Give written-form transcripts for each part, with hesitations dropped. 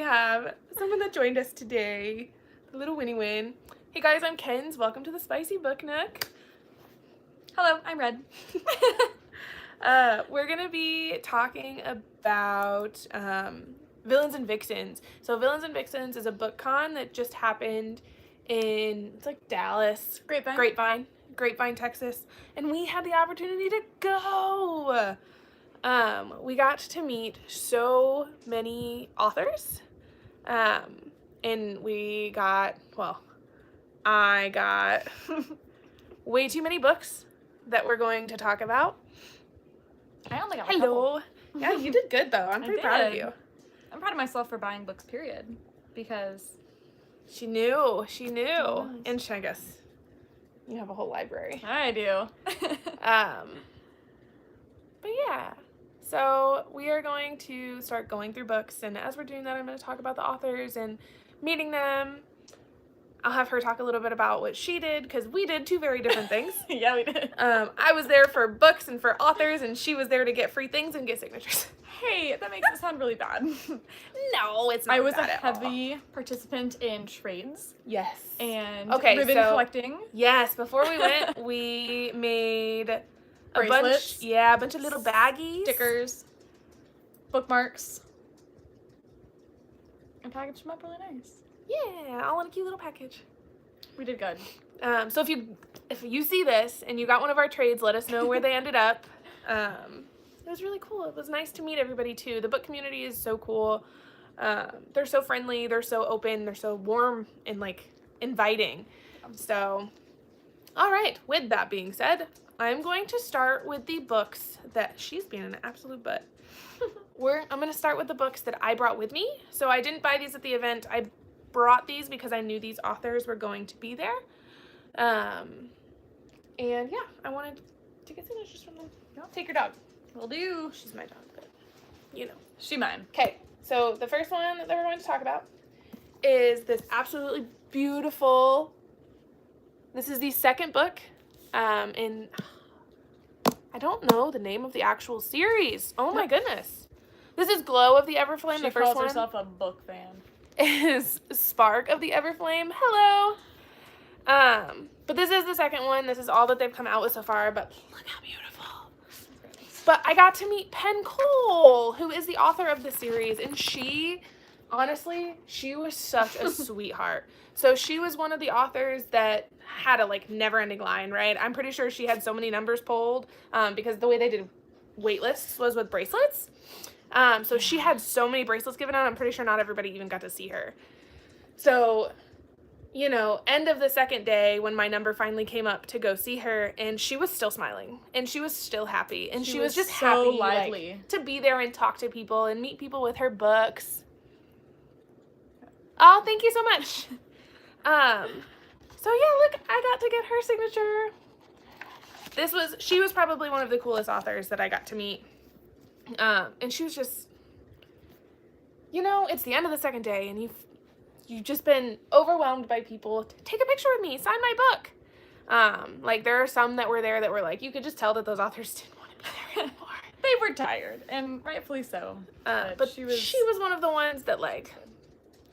have someone that joined us today, the little Winnie Win. Hey guys, I'm Kenz. Welcome to the Spicy Book Nook. Hello, I'm Red. We're going to be talking about Villains and Vixens. So Villains and Vixens is a book con that just happened in, it's like Dallas. Grapevine, Texas. And we had the opportunity to go. We got to meet so many authors. And we got, well, I got way too many books that we're going to talk about. I only got Hello. Yeah, you did good though. I'm pretty proud of you. I'm proud of myself for buying books, period. Because She knew. Nice. And I guess you have a whole library. I do. But yeah. So we are going to start going through books, and as we're doing that, I'm going to talk about the authors and meeting them. I'll have her talk a little bit about what she did, because we did two very different things. Yeah, we did. I was there for books and for authors, and she was there to get free things and get signatures. Hey, that makes it sound really bad. No, it's not. I was bad a at all. heavy participant in trades Yes. and Okay, ribbon so- collecting. Yes, before we went, we made a Bracelets. bunch of little baggies. Stickers, bookmarks, and packaged them up really nice. Yeah, all in a cute little package. We did good. So if you see this and you got one of our trades, let us know where they ended up. It was really cool. It was nice to meet everybody too. The book community is so cool. They're so friendly. They're so open. They're so warm and like inviting. So, all right. With that being said, I'm going to start with the books that she's being an absolute butt. I'm going to start with the books that I brought with me. So I didn't buy these at the event. I brought these because I knew these authors were going to be there. And yeah, I wanted to get signatures from them. Take your dog. Will do. She's my dog, but you know. She mine. Okay, so the first one that we're going to talk about is this absolutely beautiful, this is the second book in, I don't know the name of the actual series. Oh my goodness. This is Glow of the Everflame, the first calls one. herself a book fan. Is Spark of the Everflame. Hello. But this is the second one. This is all that they've come out with so far, but look how beautiful. But I got to meet Penn Cole, who is the author of the series, and she, honestly, she was such a sweetheart. So she was one of the authors that had a like never-ending line, right? I'm pretty sure she had so many numbers pulled because the way they did wait lists was with bracelets. So she had so many bracelets given out. I'm pretty sure not everybody even got to see her. So, you know, end of the second day when my number finally came up to go see her, and she was still smiling and she was still happy, and she was just so happy lively. like, to be there and talk to people and meet people with her books. Oh, thank you so much. So yeah, look, I got to get her signature. She was probably one of the coolest authors that I got to meet. And she was just, you know, it's the end of the second day, and you've just been overwhelmed by people. Take a picture with me, sign my book. Like there are some that were there that were like, you could just tell that those authors didn't want to be there anymore. They were tired, and rightfully so. But she was one of the ones that like,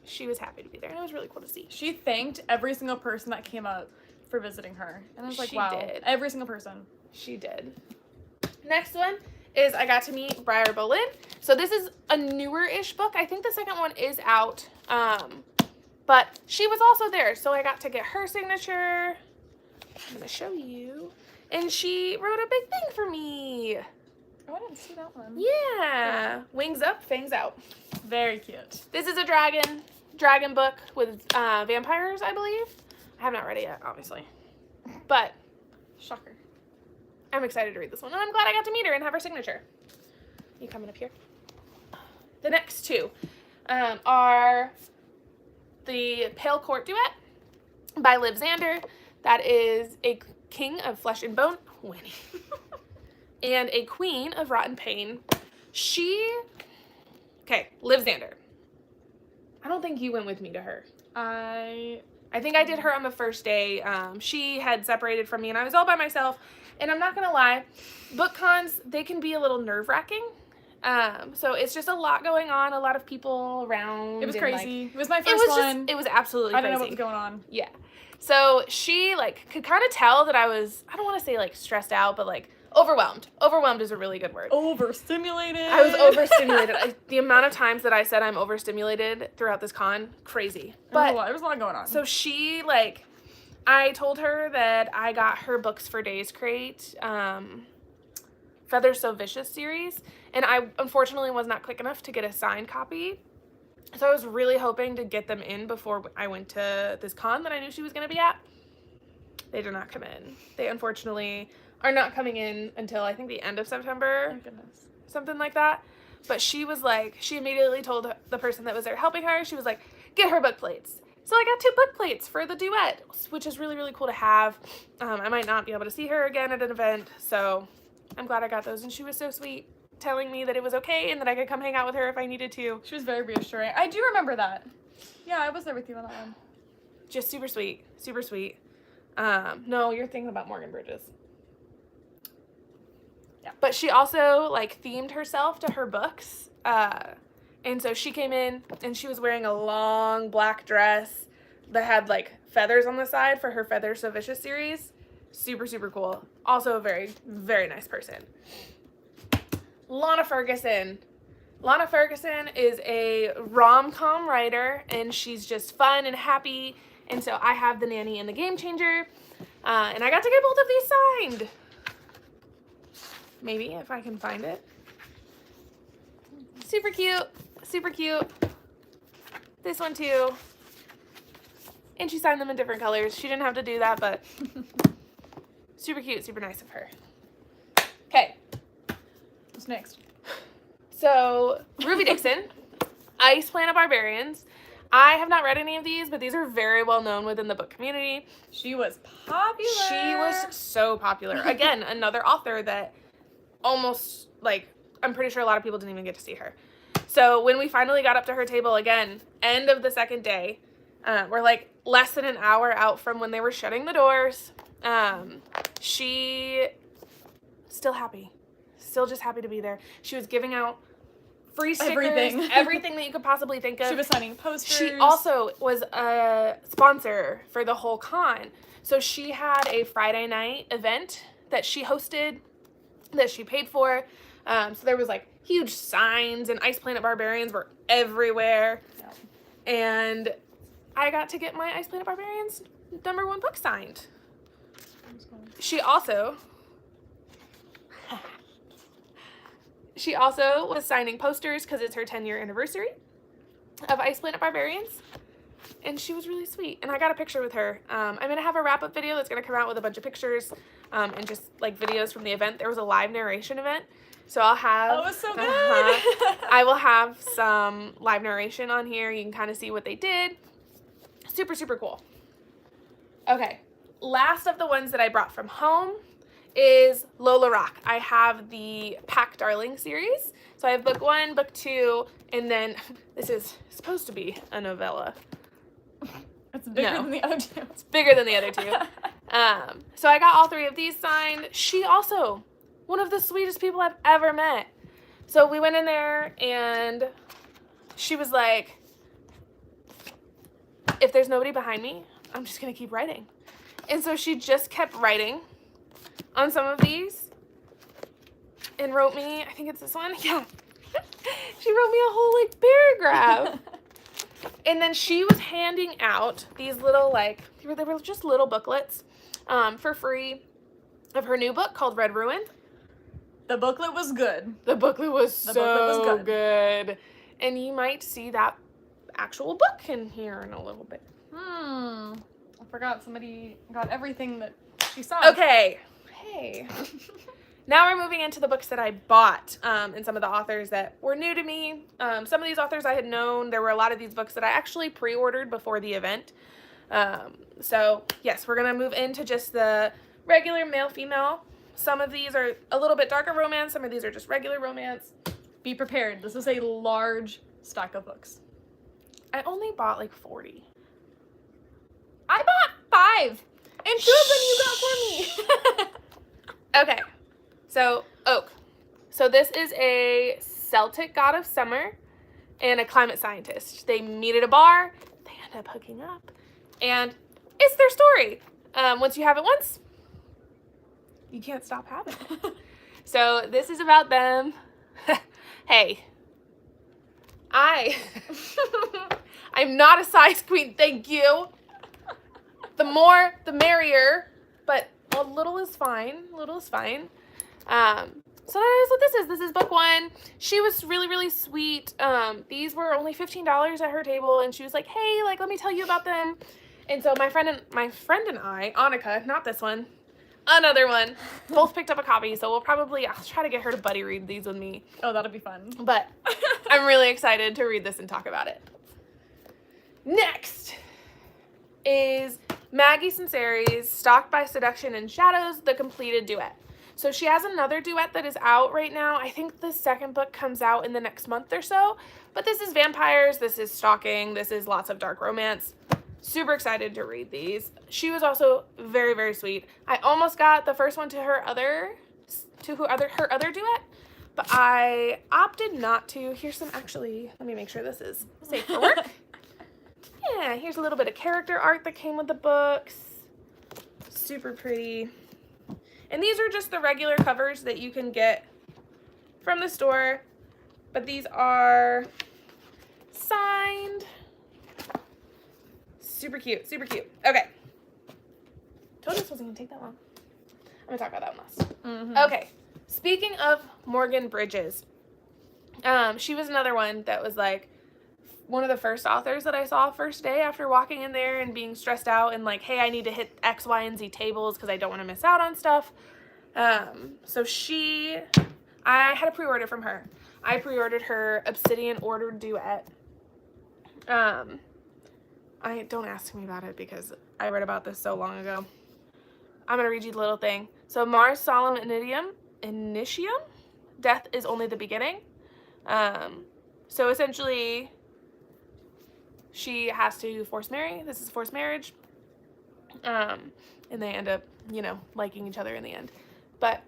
she was happy to be there, and it was really cool to see. She thanked every single person that came up for visiting her, and I was like, She wow, did. every single person. She did. Next one is I got to meet Briar Boleyn. So this is a newer-ish book. I think the second one is out. But she was also there, so I got to get her signature. I'm going to show you. And she wrote a big thing for me. Oh, I didn't see that one. Yeah. Wings up, fangs out. Very cute. This is a dragon book with vampires, I believe. I have not read it yet, obviously. But Shocker. I'm excited to read this one, and I'm glad I got to meet her and have her signature. You coming up here? The next two are the Pale Court Duet by Liv Xander. That is a king of flesh and bone, Winnie, and a queen of rotten pain. Liv Xander. I don't think you went with me to her. I think I did her on the first day. She had separated from me, and I was all by myself. And I'm not going to lie, book cons, they can be a little nerve-wracking. So it's just a lot going on, a lot of people around. It was and, crazy. like, it was my first one. It was absolutely I crazy. don't know what was going on. Yeah. So she, like, could kind of tell that I was, I don't want to say, like, stressed out, but, like, overwhelmed. Overwhelmed is a really good word. Overstimulated. I was overstimulated. The amount of times that I said I'm overstimulated throughout this con, crazy. But there was a lot going on. so she, like, I told her that I got her Books for Days crate, Feathers So Vicious series, and I unfortunately was not quick enough to get a signed copy. So I was really hoping to get them in before I went to this con that I knew she was going to be at. They did not come in. They unfortunately are not coming in until I think the end of September. Oh, goodness. Something like that. But she was like, she immediately told the person that was there helping her, she was like, get her book plates. So I got 2 book plates for the duet, which is really, really cool to have. I might not be able to see her again at an event, so I'm glad I got those. And she was so sweet, telling me that it was okay and that I could come hang out with her if I needed to. She was very reassuring. I do remember that. Yeah, I was there with you on that one. Just super sweet. Super sweet. No, you're thinking about Morgan Bridges. Yeah. But she also, like, themed herself to her books. And so she came in and she was wearing a long black dress that had, like, feathers on the side for her Feathers So Vicious series. Super, super cool. Also a very, very nice person. Lana Ferguson. Lana Ferguson is a rom-com writer, and she's just fun and happy. And so I have The Nanny and The Game Changer, and I got to get both of these signed. Maybe, if I can find it. Super cute. Super cute. This one, too. And she signed them in different colors. She didn't have to do that, but super cute, super nice of her. Okay. What's next? So, Ruby Dixon, Ice Planet Barbarians. I have not read any of these, but these are very well known within the book community. She was popular. She was so popular. Again, another author that almost, like, I'm pretty sure a lot of people didn't even get to see her. So when we finally got up to her table again, end of the second day, we're like less than an hour out from when they were shutting the doors. She still happy. Still just happy to be there. She was giving out free stickers, everything that you could possibly think of. She was signing posters. She also was a sponsor for the whole con. So she had a Friday night event that she hosted, that she paid for. So there was like huge signs, and Ice Planet Barbarians were everywhere. Yep. And I got to get my Ice Planet Barbarians #1 book signed. She also was signing posters because it's her 10-year anniversary of Ice Planet Barbarians. And she was really sweet. And I got a picture with her. I'm going to have a wrap-up video that's going to come out with a bunch of pictures and just, like, videos from the event. There was a live narration event. So I'll have... Oh, it was so good. I will have some live narration on here. You can kind of see what they did. Super, super cool. Okay. Last of the ones that I brought from home is Lola Rock. I have the Pack Darling series. So I have book 1, book 2, and then this is supposed to be a novella. It's bigger than the other 2. It's bigger than the other 2. So I got all 3 of these signed. She also, one of the sweetest people I've ever met. So we went in there and she was like, if there's nobody behind me, I'm just going to keep writing. And so she just kept writing on some of these and wrote me, I think it's this one. Yeah. She wrote me a whole, like, paragraph. And then she was handing out these little, like, they were just little booklets for free of her new book called Red Ruin. The booklet was good. The booklet was so good. And you might see that actual book in here in a little bit. I forgot somebody got everything that she saw. Okay. Hey. Now we're moving into the books that I bought and some of the authors that were new to me. Some of these authors I had known. There were a lot of these books that I actually pre-ordered before the event. So, yes, we're going to move into just the regular male-female. Some of these are a little bit darker romance. Some of these are just regular romance. Be prepared. This is a large stack of books. I only bought like 40. I bought 5. And 2 of them you got for me. Okay. So, Oak. So this is a Celtic god of summer and a climate scientist. They meet at a bar, they end up hooking up, and it's their story. Once you have it once, you can't stop having it. So this is about them. Hey, I'm not a size queen, thank you. The more, the merrier, but a little is fine. A little is fine. So that is what this is. This is book 1. She was really, really sweet. These were only $15 at her table, and she was like, hey, like, let me tell you about them. And so my friend and I, Annika, not this one, another one, both picked up a copy. So I'll try to get her to buddy read these with me. Oh, that'll be fun. But I'm really excited to read this and talk about it. Next is Maggie Sinceri's Stalked by Seduction and Shadows, the completed duet. So she has another duet that is out right now. I think the second book comes out in the next month or so. But this is vampires, this is stalking, this is lots of dark romance. Super excited to read these. She was also very, very sweet. I almost got the first one to her other duet, but I opted not to. Here's some let me make sure this is safe for work. Yeah, here's a little bit of character art that came with the books. Super pretty. And these are just the regular covers that you can get from the store, but these are signed. Super cute, super cute. Okay. Told you this wasn't gonna take that long. I'm gonna talk about that one last. Mm-hmm. Okay. Speaking of Morgan Bridges, she was another one that was like one of the first authors that I saw first day after walking in there and being stressed out and like, hey, I need to hit X, Y, and Z tables because I don't want to miss out on stuff. So I had a pre-order from her. I pre-ordered her Obsidian Ordered Duet. Don't ask me about it because I read about this so long ago. I'm going to read you the little thing. So Mars Solemn Initium, Death is Only the Beginning. So essentially, she has to force marry. This is forced marriage. And they end up, liking each other in the end. But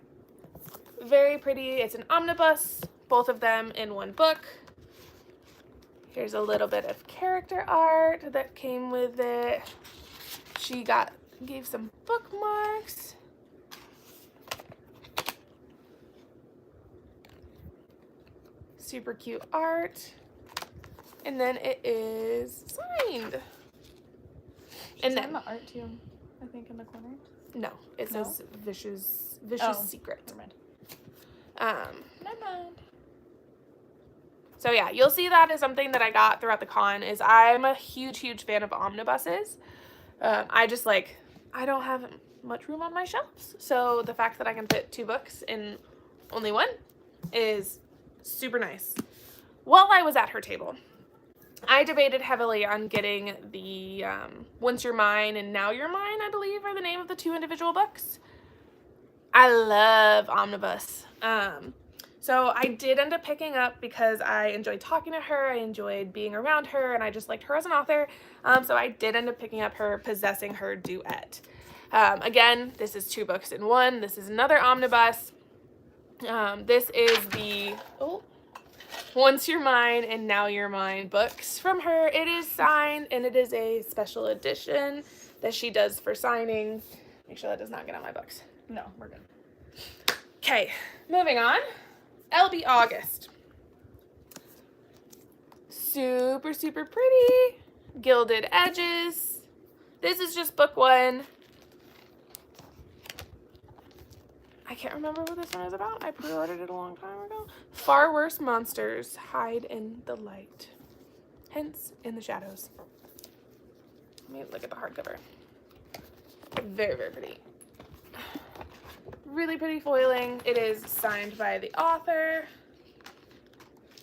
very pretty. It's an omnibus, both of them in one book. Here's a little bit of character art that came with it. She gave some bookmarks. Super cute art. And then it is signed. And then the art too, I think, in the corner. No, it says Vicious Secret. Never mind. Never mind. So yeah, you'll see that as something that I got throughout the con. Is I'm a huge, huge fan of omnibuses. I don't have much room on my shelves, so the fact that I can fit 2 books in only one is super nice. While I was at her table, I debated heavily on getting the Once You're Mine and Now You're Mine, I believe, are the name of the 2 individual books. I love omnibus. So I did end up picking up because I enjoyed talking to her, I enjoyed being around her, and I just liked her as an author. So I did end up picking up her Possessing Her Duet. Again, this is 2 books in one. This is another omnibus. This is the Once You're Mine and Now You're Mine books from her. It is signed, and it is a special edition that she does for signing. Make sure that does not get on my books. No, we're good. Okay, moving on. LB August. Super, super pretty. Gilded edges. This is just book 1. I can't remember what this one is about. I pre-ordered it a long time ago. Far worse monsters hide in the light. Hence, in the shadows. Let me look at the hardcover. Very, very pretty. Really pretty foiling. It is signed by the author.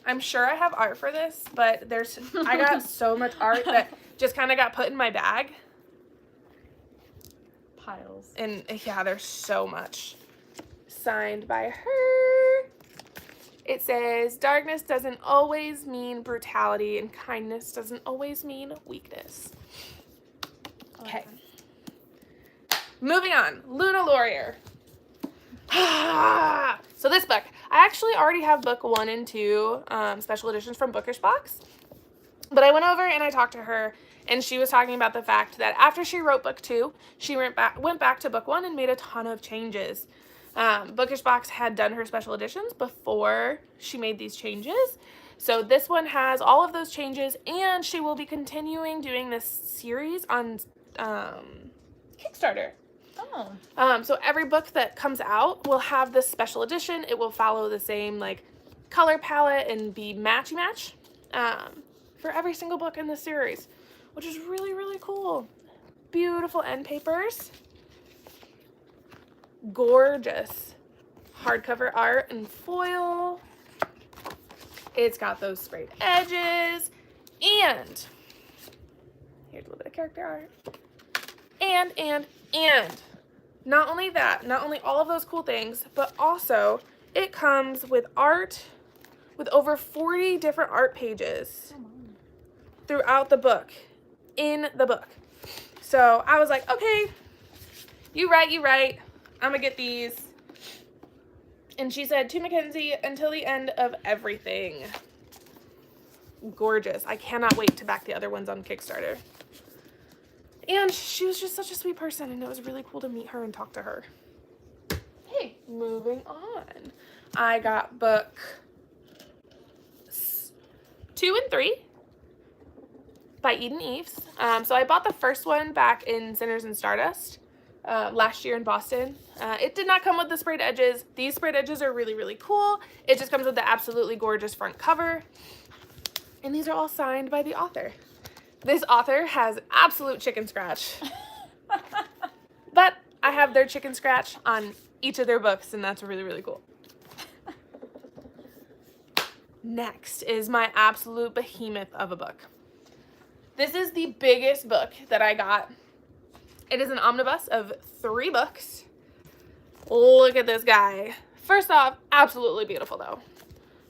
I'm sure I have art for this, but I got so much art that just kind of got put in my bag. Piles. And yeah, there's so much. Signed by her. It says, darkness doesn't always mean brutality, and kindness doesn't always mean weakness. Okay. Moving on. Luna Laurier. So this book, I actually already have book 1 and 2 special editions from Bookish Box. But I went over and I talked to her, and she was talking about the fact that after she wrote book 2, she went back to book 1 and made a ton of changes. Bookish Box had done her special editions before she made these changes. So this one has all of those changes, and she will be continuing doing this series on Kickstarter. Oh. So every book that comes out will have this special edition. It will follow the same like color palette and be matchy-match for every single book in this series, which is really, really cool. Beautiful end papers. Gorgeous hardcover art and foil. It's got those sprayed edges, and here's a little bit of character art. And not only that, not only all of those cool things, but also it comes with art, with over 40 different art pages throughout the book, in the book. So I was like, okay, you right, I'm gonna get these. And she said, to Mackenzie, until the end of everything. Gorgeous. I cannot wait to back the other ones on Kickstarter. And she was just such a sweet person, and it was really cool to meet her and talk to her. Hey, moving on. I got book 2 and 3 by Eden Eves. So I bought the first one back in Sinners and Stardust last year in Boston. It did not come with the sprayed edges. These sprayed edges are really, really cool. It just comes with the absolutely gorgeous front cover. And these are all signed by the author. This author has absolute chicken scratch. But I have their chicken scratch on each of their books, and that's really, really cool. Next is my absolute behemoth of a book. This is the biggest book that I got. It is an omnibus of 3 books. Look at this guy. First off, absolutely beautiful though.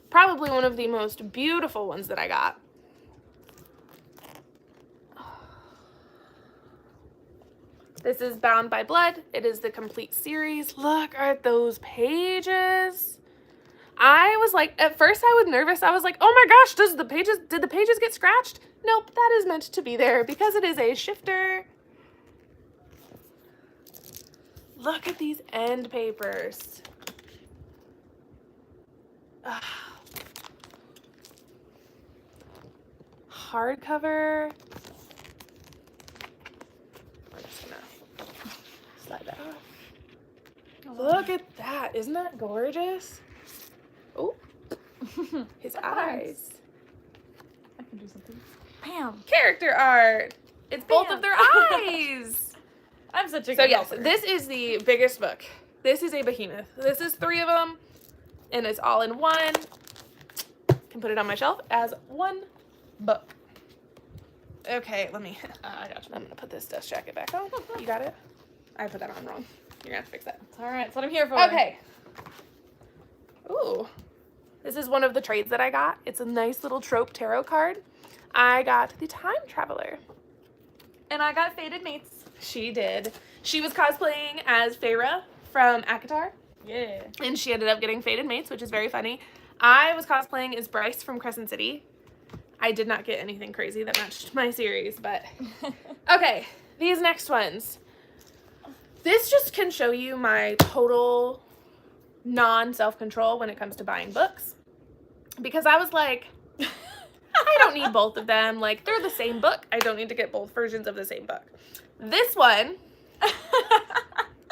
Probably one of the most beautiful ones that I got. This is Bound by Blood. It is the complete series. Look at those pages. I was like, at first I was nervous. I was like, oh my gosh, did the pages get scratched? Nope, that is meant to be there because it is a shifter. Look at these end papers. Hardcover. I'm just gonna slide that off. Look at that. Isn't that gorgeous? Oh, his eyes. I can do something. Bam. Character art. It's both of their eyes. I'm such a So good yes, helper. this is the biggest book. This is a behemoth. This is 3 of them, and it's all in one. Can put it on my shelf as one book. Okay, let me. I got you. I'm gonna put this dust jacket back on. You got it? I put that on wrong. You're gonna have to fix that. It's all right. That's what I'm here for. Okay. Ooh, this is one of the trades that I got. It's a nice little trope tarot card. I got the Time Traveler. And I got Faded Mates. She did. She was cosplaying as Feyre from ACOTAR. Yeah. And she ended up getting Faded Mates, which is very funny. I was cosplaying as Bryce from Crescent City. I did not get anything crazy that matched my series, but... Okay, these next ones. This just can show you my total non-self-control when it comes to buying books. Because I was like, I don't need both of them. Like, they're the same book. I don't need to get both versions of the same book. This one...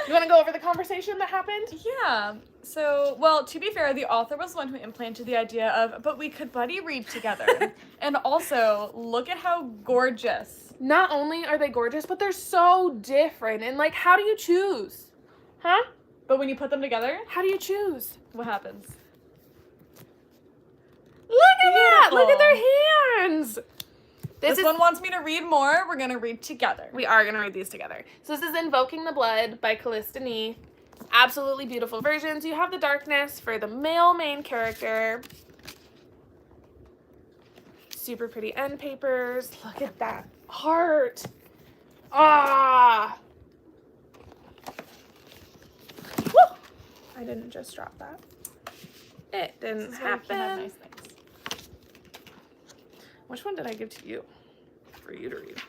You want to go over the conversation that happened? Yeah. So, well, to be fair, the author was the one who implanted the idea of, but we could buddy read together. And also, look at how gorgeous. Not only are they gorgeous, but they're so different. And, like, how do you choose? Huh? But when you put them together, How do you choose? what happens? Look at that! Beautiful. Look at their hands! This one wants me to read more. We're going to read together. We are going to read these together. So this is Invoking the Blood by Callista Nee. Absolutely beautiful versions. You have the darkness for the male main character. Super pretty end papers. Look at that art. Ah! Woo! I didn't just drop that. It didn't This is where you can have happen. nice things. Which one did I give to you for you to read?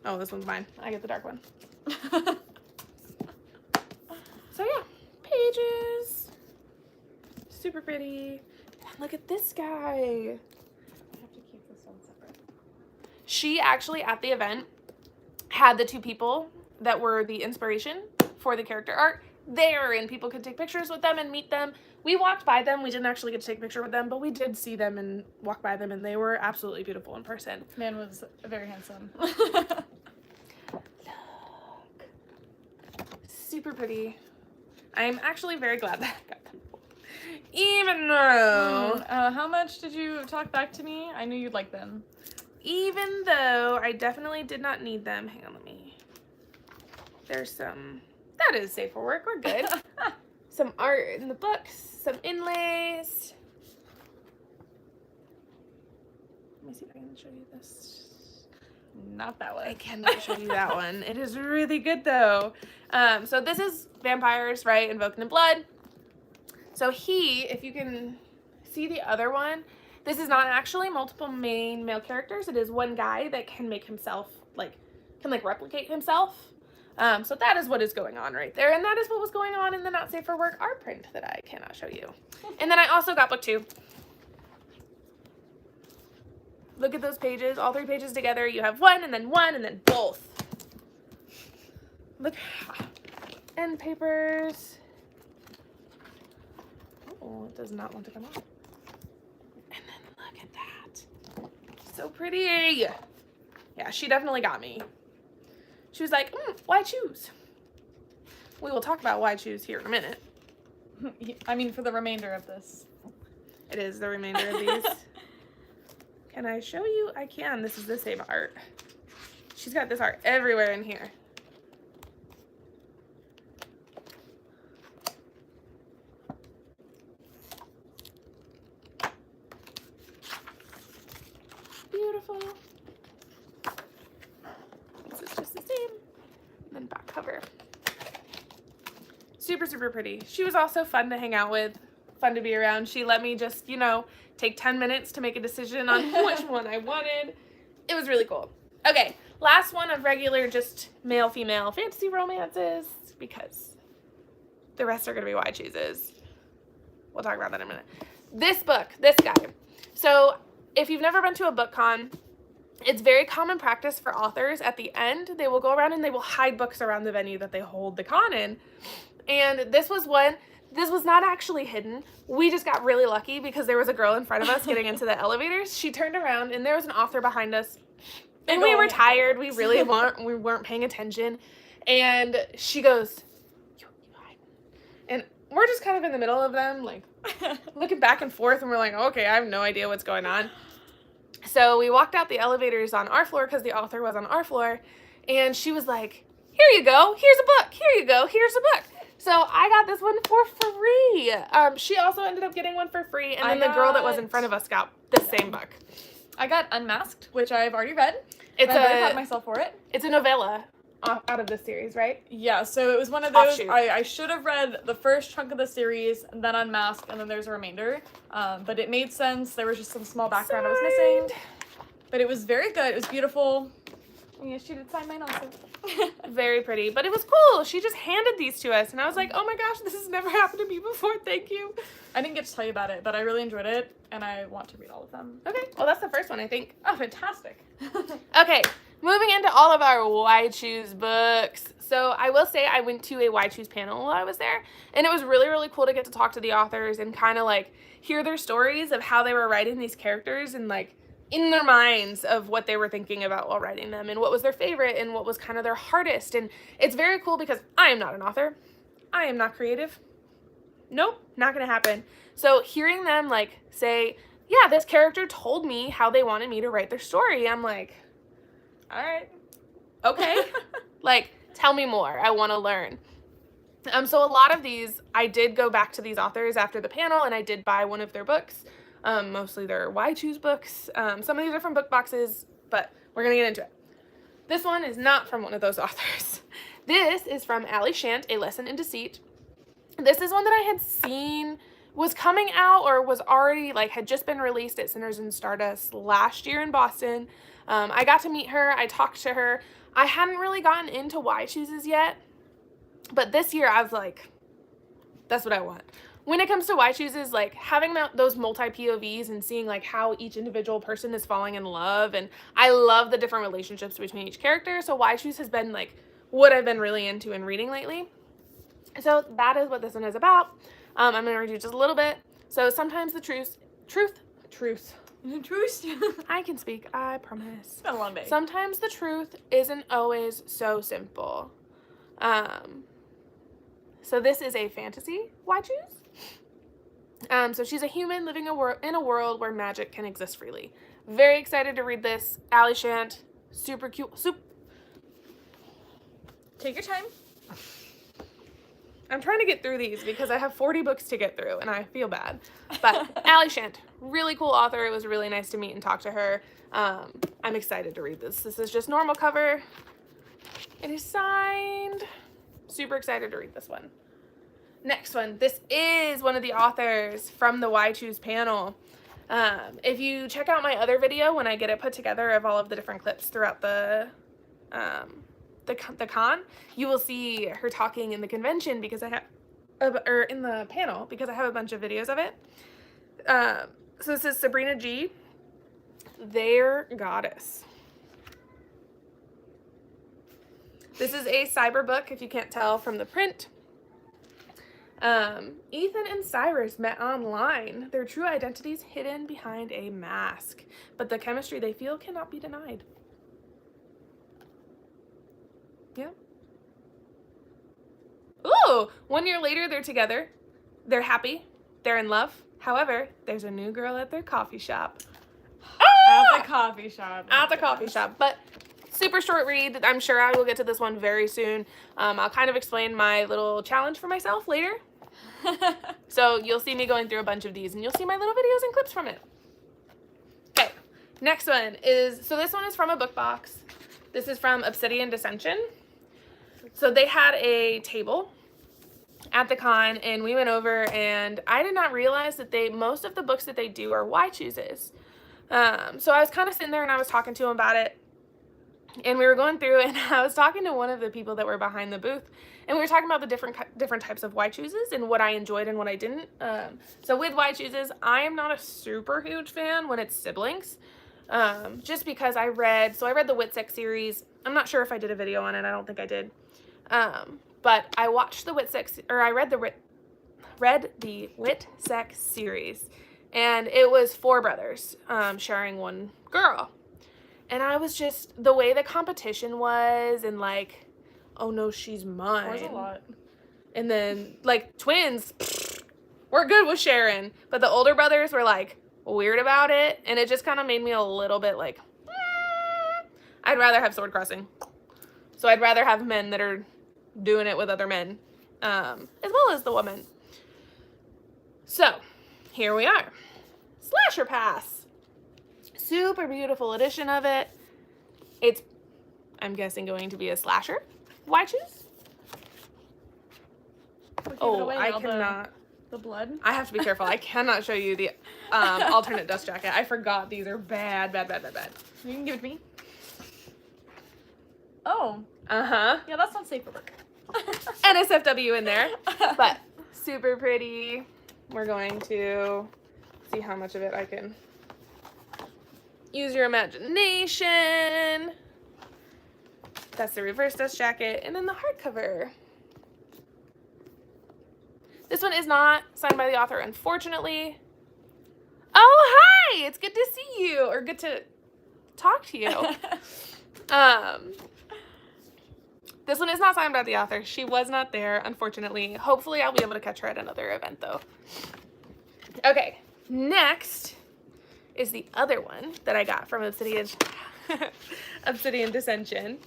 Oh, this one's mine. I get the dark one. So yeah, pages. Super pretty. And look at this guy. I have to keep this one separate. She actually, at the event, had the 2 people that were the inspiration for the character art there, and people could take pictures with them and meet them. We walked by them. We didn't actually get to take a picture with them, but we did see them and walk by them, and they were absolutely beautiful in person. Man was very handsome. Look. Super pretty. I'm actually very glad that I got them. Even though... how much did you talk back to me? I knew you'd like them. Even though I definitely did not need them. Hang on, let me... There's some... That is safe for work. We're good. Some art in the books. Some inlays. Let me see if I can show you this. Not that I way. cannot show you that one. It is really good, though. So this is vampires, right? Invoking the blood. So if you can see the other one, this is not actually multiple main male characters. It is one guy that can make himself, can replicate himself. So that is what is going on right there. And that is what was going on in the Not Safe for Work art print that I cannot show you. And then I also got book 2. Look at those pages, all 3 pages together. You have one, and then both. Look, end papers. Oh, it does not want to come off. And then look at that. So pretty. Yeah, she definitely got me. She was like, why choose? We will talk about why choose here in a minute. I mean, for the remainder of this. It is the remainder of these. Can I show you? I can. This is the same art. She's got this art everywhere in here. Beautiful. This is just the same. And then back cover. Super, super pretty. She was also fun to hang out with, fun to be around. She let me just, take 10 minutes to make a decision on which one I wanted. It was really cool. Okay, last one of regular just male-female fantasy romances, because the rest are going to be why chooses. We'll talk about that in a minute. This book, this guy. So if you've never been to a book con, it's very common practice for authors at the end. They will go around and they will hide books around the venue that they hold the con in. And this was one. This was not actually hidden. We just got really lucky because there was a girl in front of us getting into the elevators. She turned around and there was an author behind us. And we were tired. We really weren't paying attention. And she goes, you hide. And we're just kind of in the middle of them, looking back and forth. And we're like, okay, I have no idea what's going on. So we walked out the elevators on our floor because the author was on our floor. And she was like, here you go. Here's a book. Here you go. Here's a book. So I got this one for free. She also ended up getting one for free. And then the girl that was in front of us got the same book. I got Unmasked, which I've already read. I'm very proud of myself for it. It's a novella out of this series, right? Yeah, so it was one of those, Offshoot. I should have read the first chunk of the series, and then Unmasked, and then there's a remainder. But it made sense. There was just some small background I was missing. But it was very good. It was beautiful. And yeah, she did sign mine also. Very pretty. But it was cool. She just handed these to us. And I was like, oh my gosh, this has never happened to me before. Thank you. I didn't get to tell you about it, but I really enjoyed it. And I want to read all of them. Okay. Well, that's the first one, I think. Oh, fantastic. Okay. Moving into all of our Why Choose books. So I will say I went to a Why Choose panel while I was there. And it was really, really cool to get to talk to the authors and kind of hear their stories of how they were writing these characters and in their minds of what they were thinking about while writing them and what was their favorite and what was kind of their hardest. And it's very cool because I am not an author. I am not creative. Nope, not gonna happen. So hearing them say, yeah, this character told me how they wanted me to write their story. I'm like, all right, okay. Tell me more. I want to learn. So a lot of these, I did go back to these authors after the panel and I did buy one of their books. Mostly their Why Choose books. Some of these are from book boxes, but we're going to get into it. This one is not from one of those authors. This is from Allie Shant, A Lesson in Deceit. This is one that I had seen was coming out or was already, like, had just been released at Sinners and Stardust last year in Boston. I got to meet her. I talked to her. I hadn't really gotten into Why Chooses yet, but this year I was like, that's what I want. When it comes to Why Chooses, like, having those multi-POVs and seeing, like, how each individual person is falling in love, and I love the different relationships between each character, so Why Choose has been, like, what I've been really into in reading lately. So that is what this one is about. I'm going to read you just a little bit. So sometimes the truth, I can speak, I promise. It's been a long day. Sometimes the truth isn't always so simple. So this is a fantasy, Why Choose? So she's a human living in a world where magic can exist freely. Very excited to read this. Allie Shant, super cute. Take your time. I'm trying to get through these because I have 40 books to get through and I feel bad. But Allie Shant, really cool author. It was really nice to meet and talk to her. I'm excited to read this. This is just normal cover. It is signed. Super excited to read this one. Next one. This is one of the authors from the Why Choose panel. If you check out my other video when I get it put together of all of the different clips throughout the con, you will see her talking in the convention because I have, or in the panel because I have a bunch of videos of it. So this is Sabrina G, Their Goddess. This is a cyber book, if you can't tell from the print. Ethan and Cyrus met online, their true identities hidden behind a mask, but the chemistry they feel cannot be denied. Yeah. Ooh, 1 year later, they're together. They're happy. They're in love. However, there's a new girl at their coffee shop. At the coffee shop. At the coffee shop. But super short read. I'm sure I will get to this one very soon. I'll kind of explain my little challenge for myself later. So you'll see me going through a bunch of these and you'll see my little videos and clips from it. Okay, next one is, so this one is from a book box. This is from Obsidian Dissension. So they had a table at the con and we went over and I did not realize that most of the books that they do are Why Chooses. So I was kind of sitting there and I was talking to them about it. And we were going through and I was talking to one of the people that were behind the booth and we were talking about the different types of Why Chooses and what I enjoyed and what I didn't. So with Why Chooses, I am not a super huge fan when it's siblings. Just because I read the Witsex series. I'm not sure if I did a video on it. I don't think I did. But I watched the I read the Witsex series and it was 4 brothers, sharing one girl. And I was just, the way the competition was and like, oh no, she's mine. That was a lot. And then like twins, we're good with Sharon. But the older brothers were like weird about it. And it just kind of made me a little bit like, I'd rather have sword crossing. So I'd rather have men that are doing it with other men, as well as the woman. So here we are. Slasher Pass. Super beautiful edition of it. It's, I'm guessing, going to be a slasher. Why choose? Oh, I cannot. The blood? I have to be careful. I cannot show you the alternate dust jacket. I forgot these are bad. You can give it to me. Oh. Uh-huh. Yeah, that's not safe for work. NSFW in there. But super pretty. We're going to see how much of it I can use your imagination. That's the reverse dust jacket. And then the hardcover. This one is not signed by the author, unfortunately. Oh, hi! It's good to see you. Or good to talk to you. This one is not signed by the author. She was not there, unfortunately. Hopefully, I'll be able to catch her at another event, though. Okay, next is the other one that I got from Obsidian Dissension.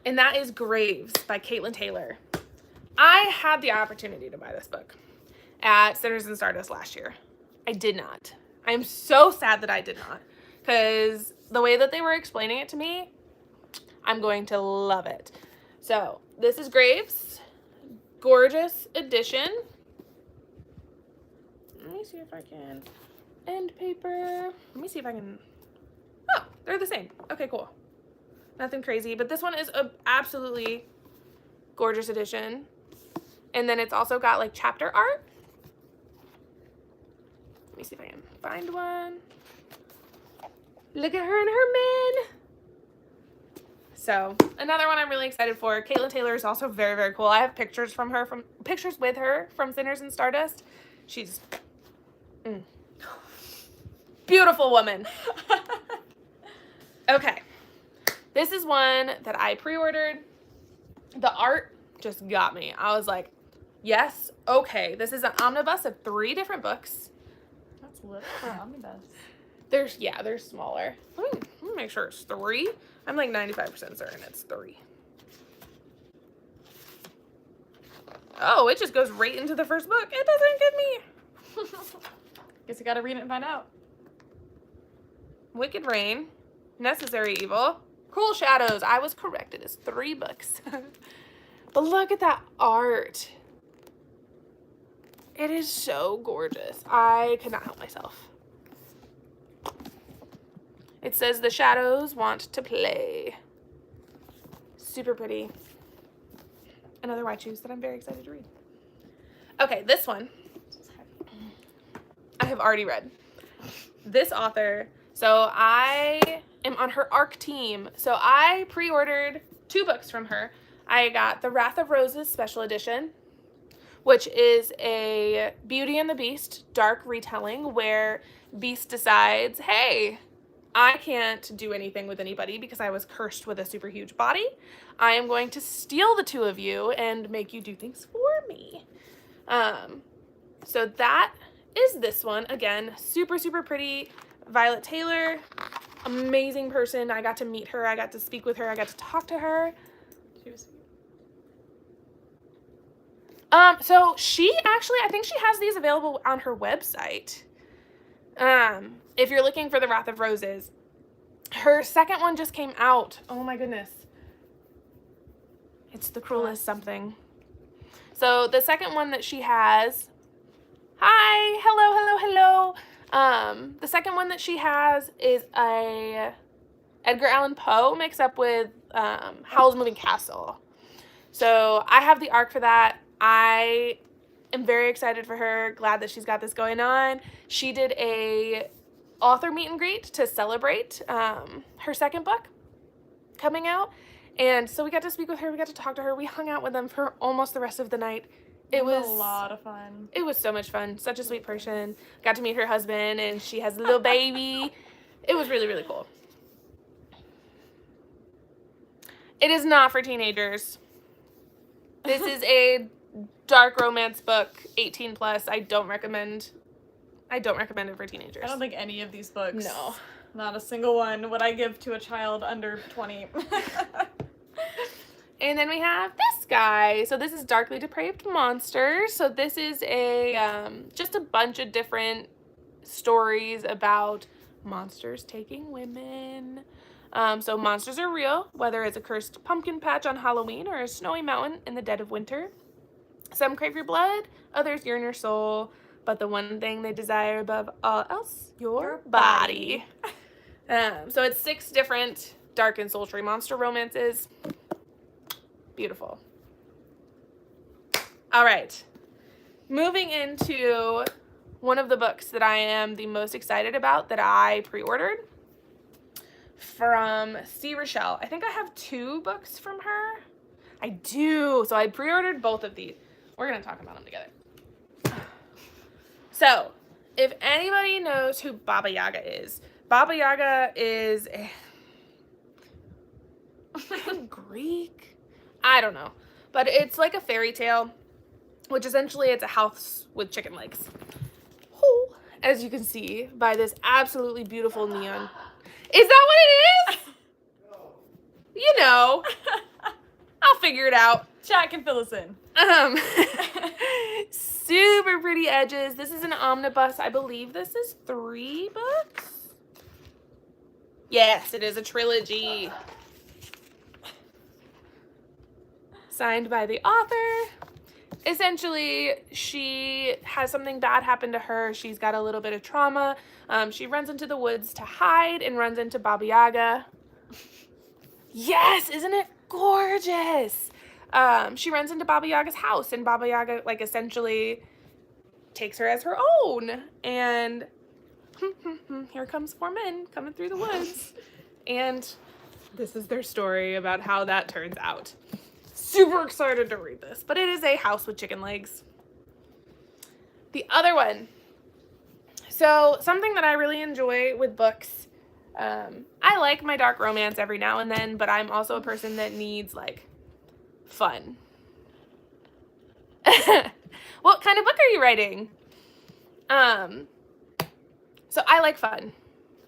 And that is Graves by Caitlin Taylor. I had the opportunity to buy this book at Sinners and Stardust last year. I did not. I'm so sad that I did not. Because the way that they were explaining it to me, I'm going to love it. So, this is Graves. Gorgeous edition. see if I can. End paper. Let me see if I can. Oh, they're the same. Okay, cool. Nothing crazy, but this one is a absolutely gorgeous edition. And then it's also got like chapter art. Let me see if I can find one. Look at her and her men. So another one I'm really excited for. Caitlin Taylor is also very, very cool. I have pictures with her from Sinners and Stardust. She's beautiful woman. Okay. This is one that I pre-ordered. The art just got me. I was like, yes, okay. This is an omnibus of 3 different books. That's lit for an omnibus. They're smaller. Let me make sure it's 3. I'm like 95% certain it's 3. Oh, it just goes right into the first book. It doesn't give me. Guess you gotta read it and find out. Wicked Rain, Necessary Evil, Cruel Shadows. I was correct. It is 3 books. But look at that art. It is so gorgeous. I could not help myself. It says the shadows want to play. Super pretty. Another Why Choose that I'm very excited to read. Okay, this one I have already read. This author, so I am on her ARC team. So I pre-ordered 2 books from her. I got the Wrath of Roses special edition, which is a Beauty and the Beast dark retelling where Beast decides, hey, I can't do anything with anybody because I was cursed with a super huge body. I am going to steal the 2 of you and make you do things for me. So that is this one. Again, super, super pretty. Violet Taylor, amazing person. I got to meet her. I got to speak with her. I got to talk to her. She was. So she actually, I think she has these available on her website. If you're looking for the Wrath of Roses, her second one just came out. Oh my goodness. It's The Cruelest something. So the second one that she has, hi, hello. The second one that she has is a Edgar Allan Poe mixed up with Howl's Moving Castle. So I have the ARC for that. I am very excited for her. Glad that she's got this going on. She did a author meet and greet to celebrate her second book coming out. And so we got to speak with her. We got to talk to her. We hung out with them for almost the rest of the night. It was a lot of fun. It was so much fun. Such a sweet person. Got to meet her husband, and she has a little baby. It was really, really cool. It is not for teenagers. This is a dark romance book, 18 plus. I don't recommend it for teenagers. I don't think any of these books. No. Not a single one would I give to a child under 20. And then we have this guy. So this is Darkly Depraved Monsters. So this is a just a bunch of different stories about monsters taking women. So monsters are real, whether it's a cursed pumpkin patch on Halloween or a snowy mountain in the dead of winter. Some crave your blood, others yearn your soul, but the one thing they desire above all else, your body. So it's 6 different dark and sultry monster romances. Beautiful. All right. Moving into one of the books that I am the most excited about that I pre-ordered from C. Rochelle. I think I have 2 books from her. I do. So I pre-ordered both of these. We're going to talk about them together. So, if anybody knows who Baba Yaga is a Greek? I don't know. But it's like a fairy tale, which essentially it's a house with chicken legs. As you can see by this absolutely beautiful neon. Is that what it is? You know. I'll figure it out. Chat can fill us in. Super pretty edges. This is an omnibus. I believe this is 3 books. Yes, it is a trilogy. Signed by the author. essentially, she has something bad happen to her. She's got a little bit of trauma. She runs into the woods to hide and runs into Baba Yaga. Yes, isn't it gorgeous? She runs into Baba Yaga's house, and Baba Yaga, like, essentially takes her as her own. And here comes 4 men coming through the woods. And this is their story about how that turns out. Super excited to read this, but it is a house with chicken legs. The other one. So, something that I really enjoy with books, I like my dark romance every now and then, but I'm also a person that needs, like, fun. What kind of book are you writing? So I like fun.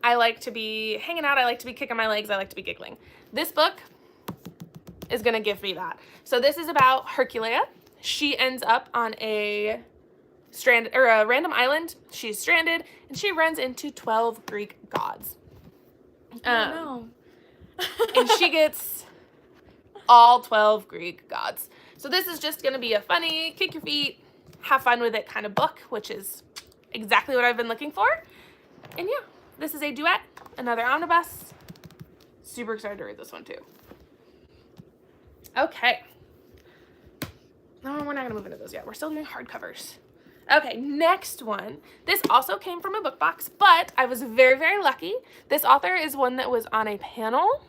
I like to be hanging out. I like to be kicking my legs. I like to be giggling. This book is going to give me that. So this is about Herculea. She ends up on a random island. She's stranded, and she runs into 12 Greek gods. No. And she gets all 12 Greek gods. So this is just going to be a funny, kick your feet, have fun with it kind of book, which is exactly what I've been looking for. And yeah, this is a duet, another omnibus. Super excited to read this one too. Okay. No, we're not going to move into those yet. We're still doing hardcovers. Okay, next one. This also came from a book box, but I was very, very lucky. This author is one that was on a panel.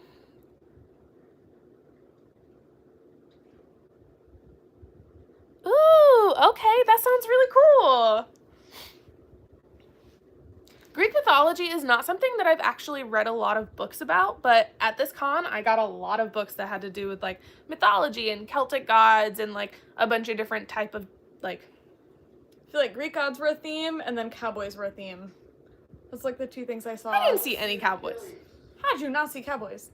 Ooh, okay, that sounds really cool. Greek mythology is not something that I've actually read a lot of books about, but at this con, I got a lot of books that had to do with, like, mythology and Celtic gods and, like, a bunch of different type of, like... I feel like Greek gods were a theme, and then cowboys were a theme. That's, like, the 2 things I saw. I didn't see any cowboys. How did you not see cowboys?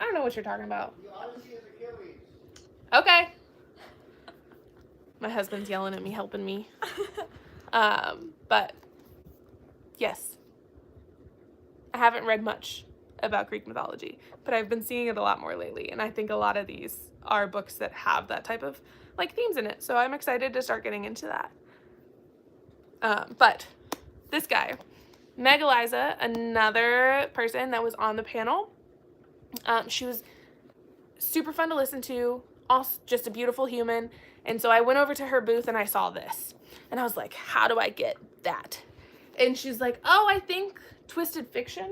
I don't know what you're talking about. Okay. My husband's yelling at me, helping me. But... yes, I haven't read much about Greek mythology, but I've been seeing it a lot more lately, and I think a lot of these are books that have that type of, like, themes in it, so I'm excited to start getting into that. But this guy, Meg Eliza, another person that was on the panel, she was super fun to listen to, also just a beautiful human, and so I went over to her booth and I saw this, and I was like, how do I get that? And she's like, oh, I think Twisted Fiction,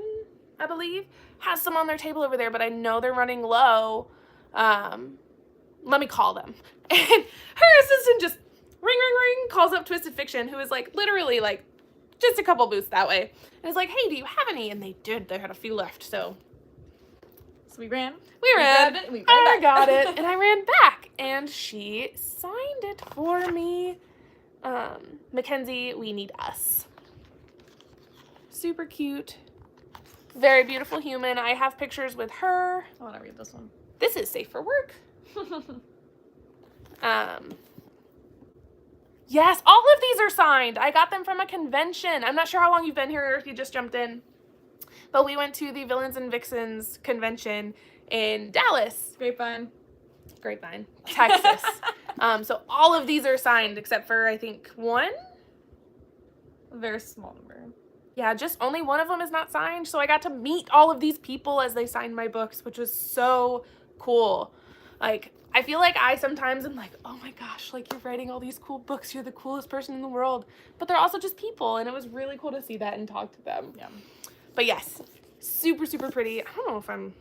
I believe, has some on their table over there, but I know they're running low. Let me call them. And her assistant just ring, ring, ring, calls up Twisted Fiction, who is, like, literally, like, just a couple booths that way. And is like, hey, do you have any? And they did. They had a few left, so. So we ran. We ran. Grabbed it, we ran I back. got it, and I ran back. And she signed it for me. Mackenzie, we need us. Super cute. Very beautiful human. I have pictures with her. I want to read this one. This is safe for work. Yes, all of these are signed. I got them from a convention. I'm not sure how long you've been here or if you just jumped in. But we went to the Villains and Vixens convention in Dallas. Grapevine, Texas. So all of these are signed except for, I think, one? a very small number. Yeah, just only one of them is not signed. So I got to meet all of these people as they signed my books, which was so cool. Like, I feel like I sometimes am like, oh my gosh, like, you're writing all these cool books. You're the coolest person in the world. But they're also just people, and it was really cool to see that and talk to them. Yeah. But yes, super, super pretty. I don't know if I'm...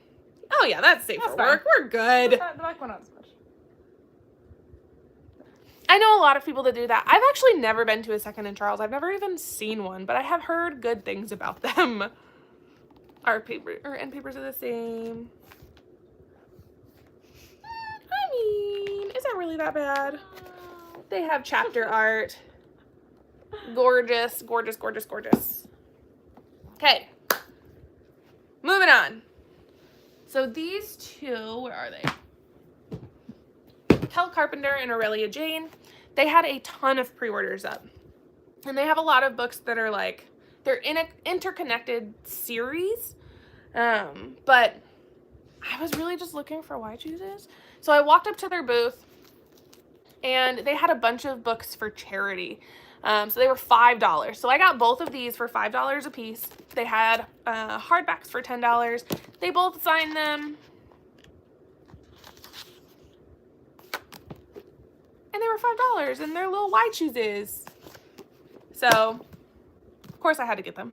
oh yeah, that's safe for fine. work. We're good. The back one not as much. I know a lot of people that do that. I've actually never been to a Second and Charles. I've never even seen one, but I have heard good things about them. Art paper or end papers are the same. I mean, is that really that bad? They have chapter art. Gorgeous, gorgeous, gorgeous, gorgeous. Okay. Moving on. So these two, where are they? Kel Carpenter and Aurelia Jane, they had a ton of pre-orders up. And they have a lot of books that are like, they're in an interconnected series. But I was really just looking for why chooses. So I walked up to their booth and they had a bunch of books for charity. So they were $5. So I got both of these for $5 a piece. They had hardbacks for $10. They both signed them. And they were $5, and they're little wide chooses. So, of course I had to get them.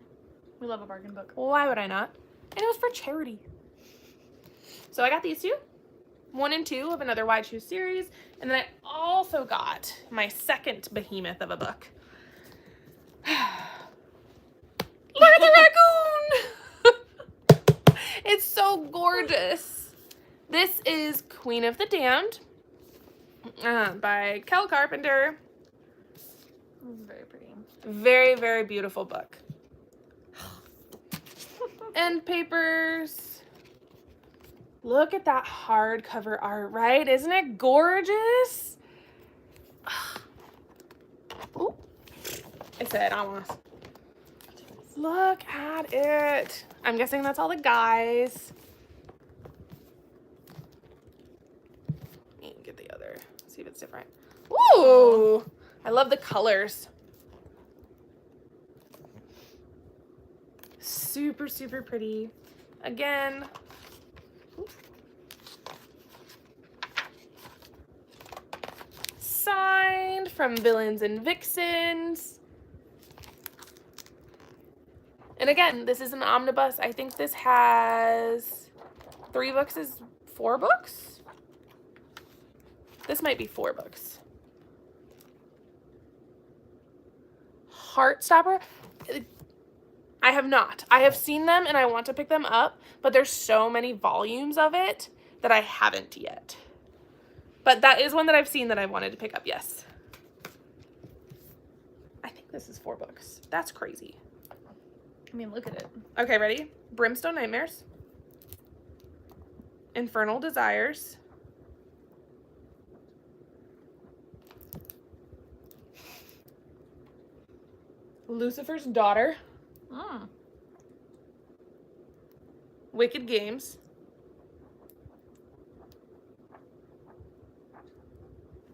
We love a bargain book. Why would I not? And it was for charity. So I got these two. 1 and 2 of another Wide Shoes series. And then I also got my second behemoth of a book. Look at the raccoon! It's so gorgeous. This is Queen of the Damned by Kel Carpenter. Very pretty. Very, very beautiful book. End papers. Look at that hardcover art, right? Isn't it gorgeous? Ooh. I said almost. Look at it. I'm guessing that's all the guys. Let me get the other. See if it's different. Ooh. I love the colors. Super, super pretty. Again. Signed from Villains and Vixens. And again, this is an omnibus. I think this has 3 books, is 4 books? This might be 4 books. Heartstopper? I have not. I have seen them and I want to pick them up, but there's so many volumes of it that I haven't yet. But that is one that I've seen that I wanted to pick up, yes. I think this is 4 books. That's crazy. I mean, look at it. Okay, ready? Brimstone Nightmares. Infernal Desires. Lucifer's Daughter. Mm. Wicked Games.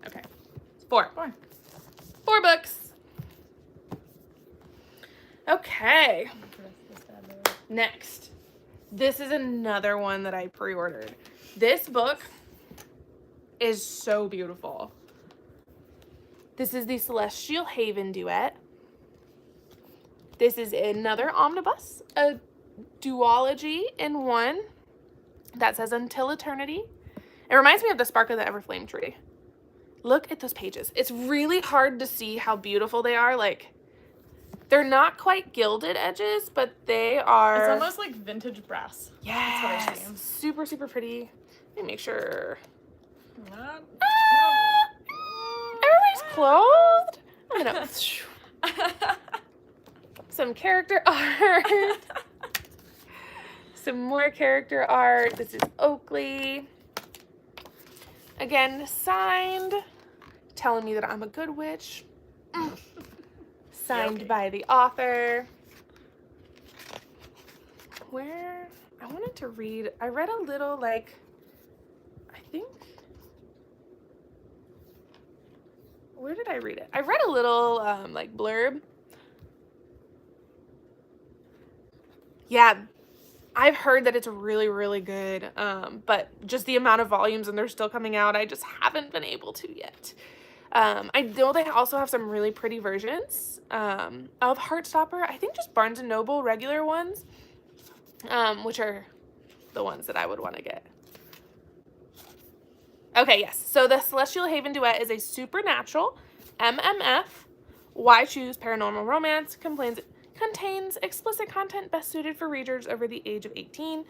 Okay. 4. 4 books. Okay. Next. This is another one that I pre-ordered. This book is so beautiful. This is the Celestial Haven duet. This is another omnibus, a duology in one that says Until Eternity. It reminds me of the Spark of the Everflame tree. Look at those pages. It's really hard to see how beautiful they are. Like, they're not quite gilded edges, but they are... It's almost like vintage brass. Yes. That's what I see. Super, super pretty. Let me make sure. Everybody's clothed. I'm gonna... Some character art. Some more character art. This is Oakley. Again, signed. Telling me that I'm a good witch. Signed by the author. Where? I wanted to read. I read a little, like, I think. Where did I read it? I read a little, like, blurb. Yeah, I've heard that it's really, really good, but just the amount of volumes, and they're still coming out, I just haven't been able to yet. I know they also have some really pretty versions of Heartstopper. I think just Barnes & Noble regular ones, which are the ones that I would want to get. Okay, yes. So the Celestial Haven duet is a supernatural MMF. Why choose paranormal romance? Contains explicit content best suited for readers over the age of 18.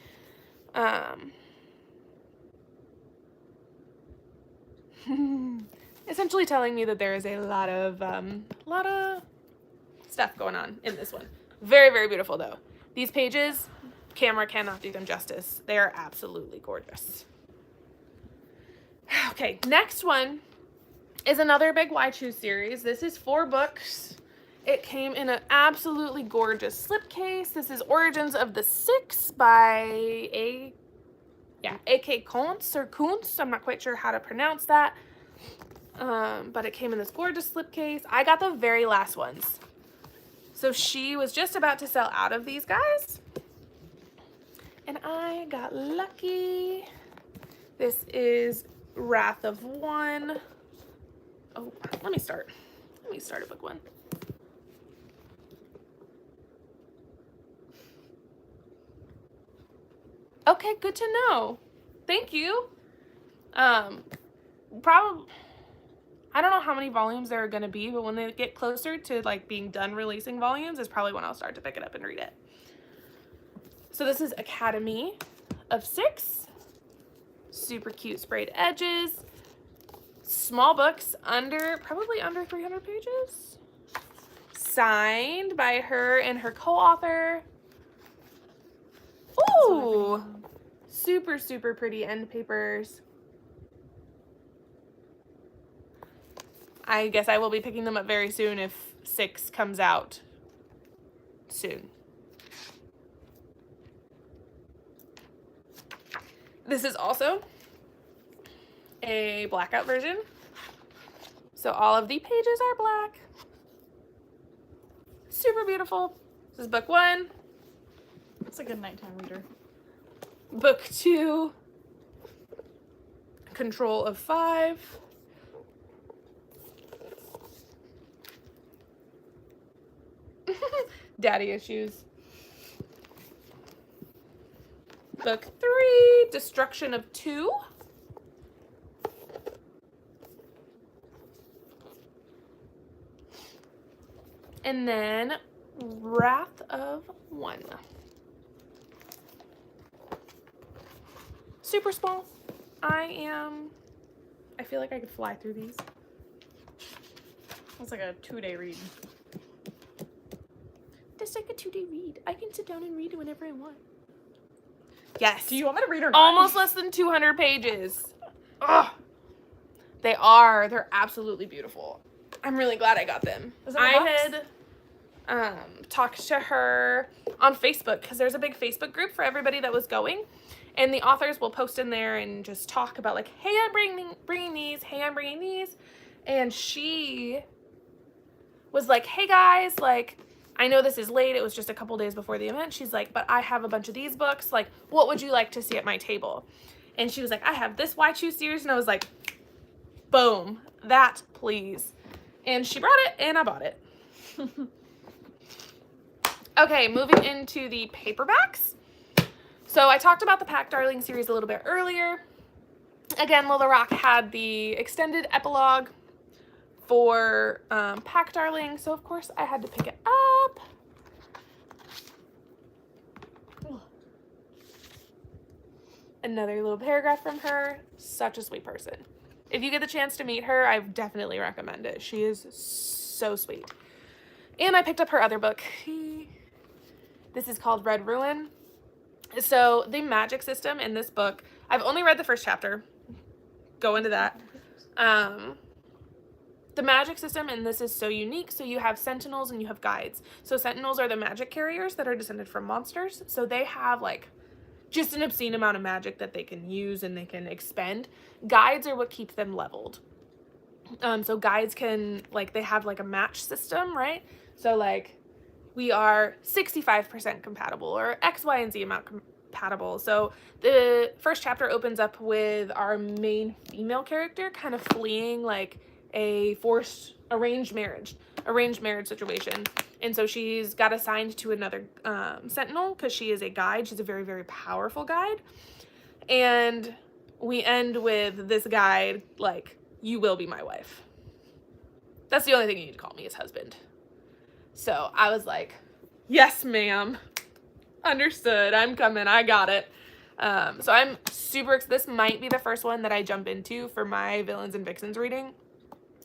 Essentially telling me that there is a lot of stuff going on in this one. Very, very beautiful though. These pages, camera cannot do them justice. They are absolutely gorgeous. Okay, next one is another big Why Choose series. This is 4 books. It came in an absolutely gorgeous slipcase. This is Origins of the Six by A.K. Kuntz or Kuntz. I'm not quite sure how to pronounce that. But it came in this gorgeous slipcase. I got the very last ones. So she was just about to sell out of these guys. And I got lucky. This is Wrath of One. Oh, let me start a book one. Okay, good to know. Thank you. Probably, I don't know how many volumes there are going to be, but when they get closer to like being done releasing volumes is probably when I'll start to pick it up and read it. So this is Academy of 6. Super cute sprayed edges. Small books, probably under 300 pages. Signed by her and her co-author. Ooh, super, super pretty end papers. I guess I will be picking them up very soon if 6 comes out soon. This is also a blackout version. So all of the pages are black. Super beautiful. This is book 1. It's a good nighttime reader. Book 2. Control of 5. Daddy issues. Book 3. Destruction of 2. And then Wrath of One. Super small. I feel like I could fly through these. It's like a 2-day read. It's like a 2-day read. I can sit down and read whenever I want. Yes. Do you want me to read or not? Almost less than 200 pages. Ugh. They are. They're absolutely beautiful. I'm really glad I got them. I had talked to her on Facebook because there's a big Facebook group for everybody that was going. And the authors will post in there and just talk about like, hey, I'm bringing these. Hey, I'm bringing these. And she was like, hey, guys, like, I know this is late. It was just a couple days before the event. She's like, but I have a bunch of these books. Like, what would you like to see at my table? And she was like, I have this Why Choose series. And I was like, boom, that, please. And she brought it, and I bought it. Okay, moving into the paperbacks. So I talked about the Pack Darling series a little bit earlier. Again, Lola Rock had the extended epilogue for Pack Darling, so of course I had to pick it up. Another little paragraph from her. Such a sweet person. If you get the chance to meet her, I definitely recommend it. She is so sweet. And I picked up her other book. This is called Red Ruin. So the magic system in this book, I've only read the first chapter. Go into that. The magic system in this is so unique. So you have sentinels and you have guides. So sentinels are the magic carriers that are descended from monsters. So they have like just an obscene amount of magic that they can use and they can expend. Guides are what keep them leveled. So guides can, like, they have like a match system, right? So like we are 65% compatible or X, Y, and Z amount compatible. So the first chapter opens up with our main female character kind of fleeing like a forced arranged marriage situation. And so she's got assigned to another sentinel because she is a guide. She's a very, very powerful guide. And we end with this guide like, you will be my wife. That's the only thing you need to call me is husband. So I was like, yes, ma'am. Understood. I'm coming. I got it. So I'm super excited. This might be the first one that I jump into for my Villains and Vixens reading.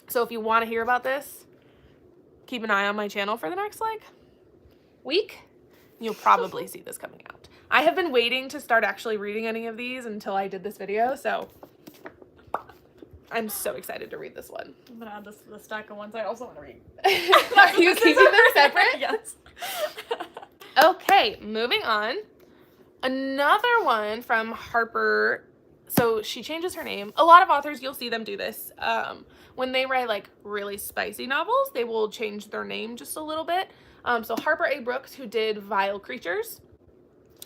So if you want to hear about this, keep an eye on my channel for the next like week. You'll probably see this coming out. I have been waiting to start actually reading any of these until I did this video. So I'm so excited to read this one. I'm gonna add this to the stack of ones I also want to read. Are you keeping them separate? Yes. Okay, moving on. Another one from Harper so she changes her name. A lot of authors, you'll see them do this. When they write like really spicy novels, they will change their name just a little bit. So Harper A. Brooks, who did Vile Creatures,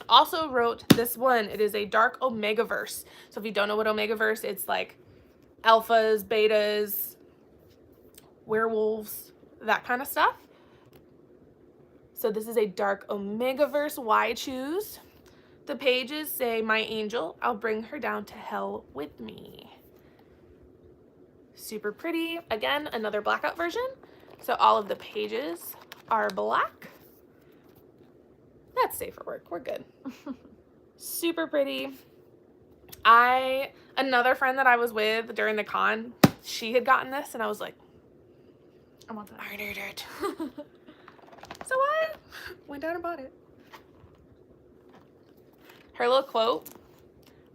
also wrote this one. It is a dark Omegaverse. So if you don't know what Omegaverse, it's like alphas, betas, werewolves, that kind of stuff. So this is a dark Omegaverse. Why choose? The pages say, "My angel, I'll bring her down to hell with me." Super pretty. Again, another blackout version. So all of the pages are black. That's safe for work. We're good. Super pretty. Another friend that I was with during the con, she had gotten this, and I was like, I want that. I need it. So I went down and bought it. Her little quote,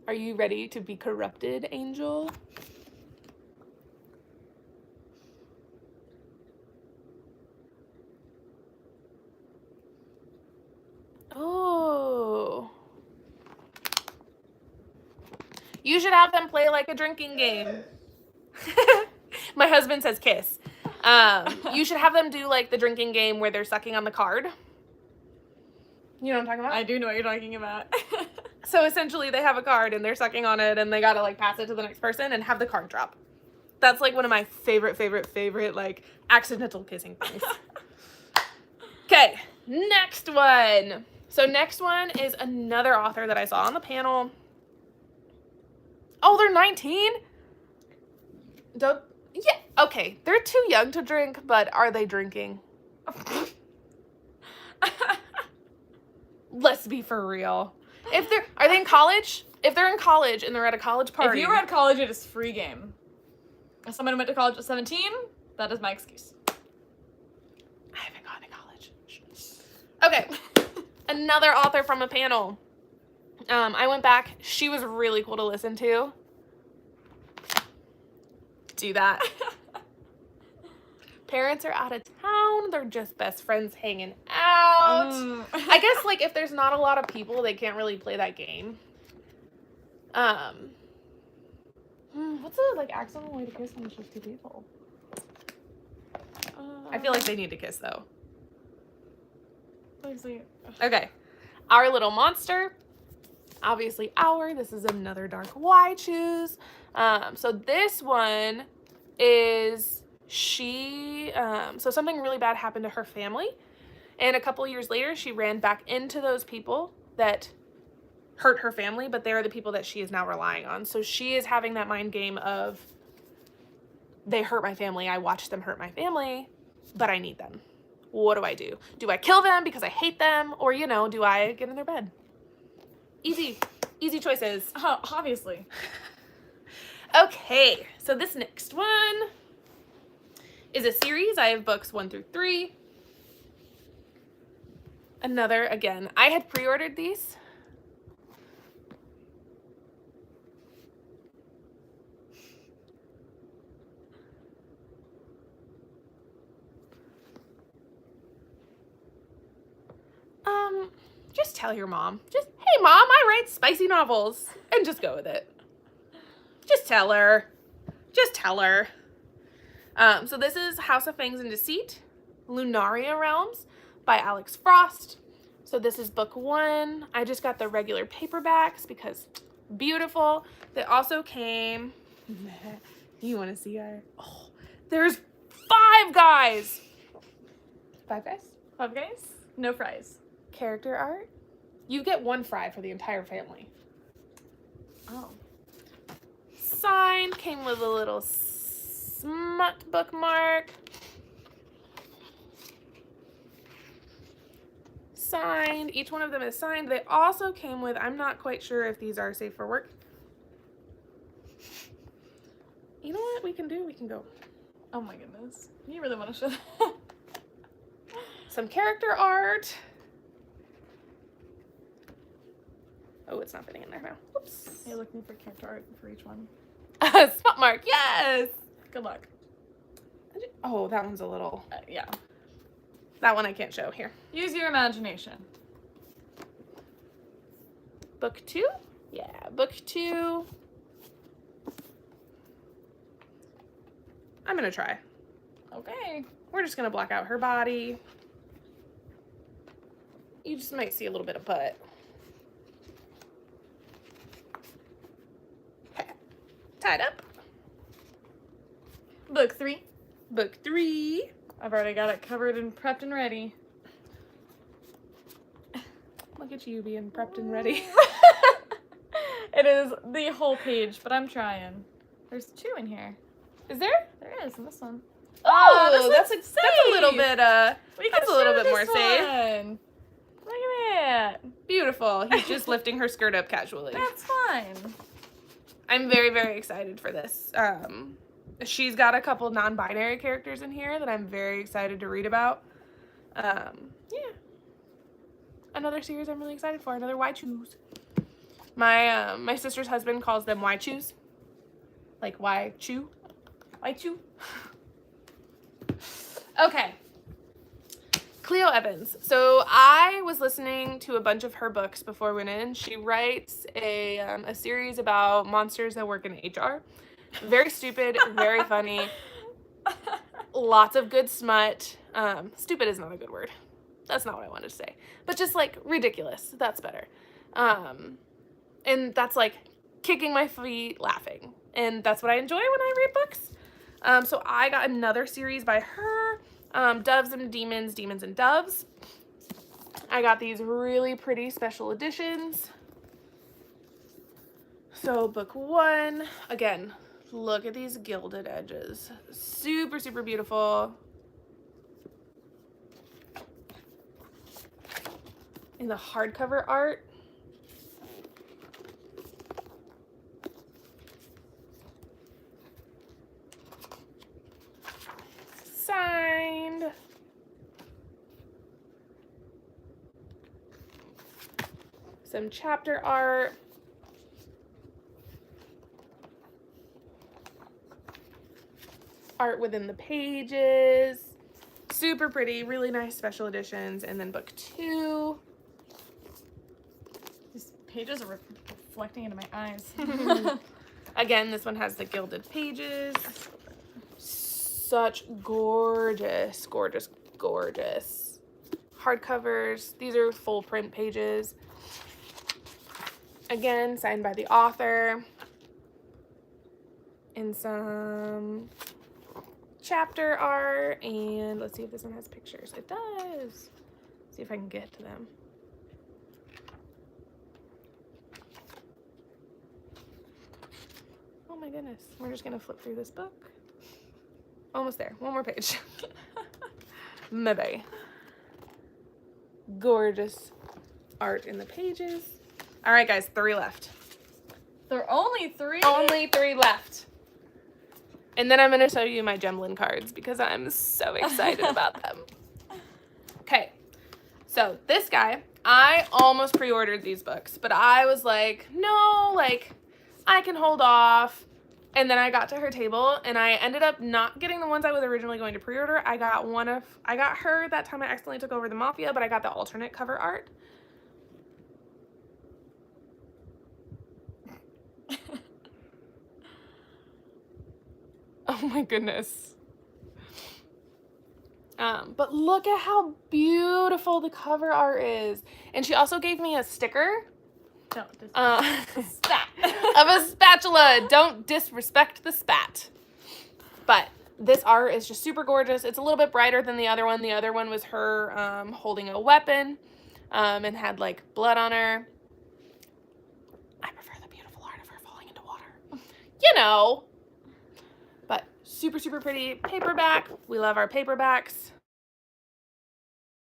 "Are you ready to be corrupted, angel?" Oh. You should have them play like a drinking game. My husband says kiss. You should have them do like the drinking game where they're sucking on the card. You know what I'm talking about? I do know what you're talking about. So essentially they have a card and they're sucking on it and they gotta like pass it to the next person and have the card drop. That's like one of my favorite like accidental kissing things. Okay, next one. So next one is another author that I saw on the panel. Oh, they're 19? Yeah, okay. They're too young to drink, but are they drinking? Let's be for real. Are they in college? If they're in college and they're at a college party. If you were at college, it is free game. As someone who went to college at 17, that is my excuse. I haven't gone to college. Okay. Another author from a panel. I went back. She was really cool to listen to. Do that. Parents are out of town. They're just best friends hanging out. I guess, like, if there's not a lot of people, they can't really play that game. What's a, like, accidental way to kiss when it's just two people? I feel like they need to kiss, though. Okay. Our Little Monster. Obviously this is another dark why choose. So this one is so something really bad happened to her family, and a couple years later she ran back into those people that hurt her family, but they're the people that she is now relying on. So she is having that mind game of, they hurt my family, I watched them hurt my family, but I need them. What do I do? Do I kill them because I hate them, or do I get in their bed? Easy choices. Oh, obviously. Okay, so this next one is a series. I have books 1 through 3. Another, again, I had pre-ordered these. Just tell your mom. Just, hey mom, I write spicy novels. And just go with it. Just tell her. So this is House of Fangs and Deceit, Lunaria Realms by Alex Frost. So this is book 1. I just got the regular paperbacks because beautiful. They also came, you want to see her? Oh, there's 5 guys. 5 guys? 5 guys? No fries. Character art. You get 1 fry for the entire family. Oh. Signed, came with a little smut bookmark. Signed. Each one of them is signed. They also came with, I'm not quite sure if these are safe for work. You know what we can do? We can go. Oh my goodness. You really want to show that? Some character art. Oh, it's not fitting in there now. Oops. You're looking for character art for each one. Spot mark, yes! Good luck. Oh, that one's a little... Yeah. That one I can't show. Here. Use your imagination. Book 2? Yeah, book 2. I'm gonna try. Okay. We're just gonna block out her body. You just might see a little bit of butt. Tied up. Book 3. Book 3. I've already got it covered and prepped and ready. Look at you being prepped and ready. It is the whole page, but I'm trying. There's 2 in here. Is there? There is in this one. Oh, this that's one's a little safe. bit We can that's a little share bit more this safe. one. Look at that. Beautiful. He's just lifting her skirt up casually. That's fine. I'm very, very excited for this. She's got a couple non-binary characters in here that I'm very excited to read about. Yeah. Another series I'm really excited for. Another Why Choose. My sister's husband calls them Why Choose. Like Why Chew. Why Chew. Okay. Cleo Evans. So I was listening to a bunch of her books before we went in. She writes a series about monsters that work in HR. Very stupid, very funny. Lots of good smut. Stupid is not a good word. That's not what I wanted to say. But just like ridiculous. That's better. And that's like kicking my feet laughing. And that's what I enjoy when I read books. So I got another series by her. Doves and Demons, Demons and Doves. I got these really pretty special editions. So book 1, again, look at these gilded edges. Super, super beautiful. In the hardcover art. Signed. Some chapter art. Art within the pages. Super pretty, really nice special editions. And then book 2. These pages are reflecting into my eyes. Again, this one has the gilded pages. Such gorgeous, gorgeous, gorgeous hardcovers. These are full print pages. Again, signed by the author. And some chapter art. And let's see if this one has pictures. It does. See if I can get to them. Oh my goodness. We're just going to flip through this book. Almost there. One more page. Maybe. Gorgeous art in the pages. All right, guys. 3 left. There are only 3? Only 3 left. And then I'm going to show you my Gemlin cards because I'm so excited about them. Okay. So this guy, I almost pre-ordered these books, but I was like, no, like, I can hold off. And then I got to her table and I ended up not getting the ones I was originally going to pre-order. I got her that time I accidentally took over the Mafia, but I got the alternate cover art. Oh my goodness. But look at how beautiful the cover art is. And she also gave me a sticker. Don't Spat. Of a spatula. Don't disrespect the spat. But this art is just super gorgeous. It's a little bit brighter than the other one. The other one was her holding a weapon and had like blood on her. I prefer the beautiful art of her falling into water. You know. But super, super pretty paperback. We love our paperbacks.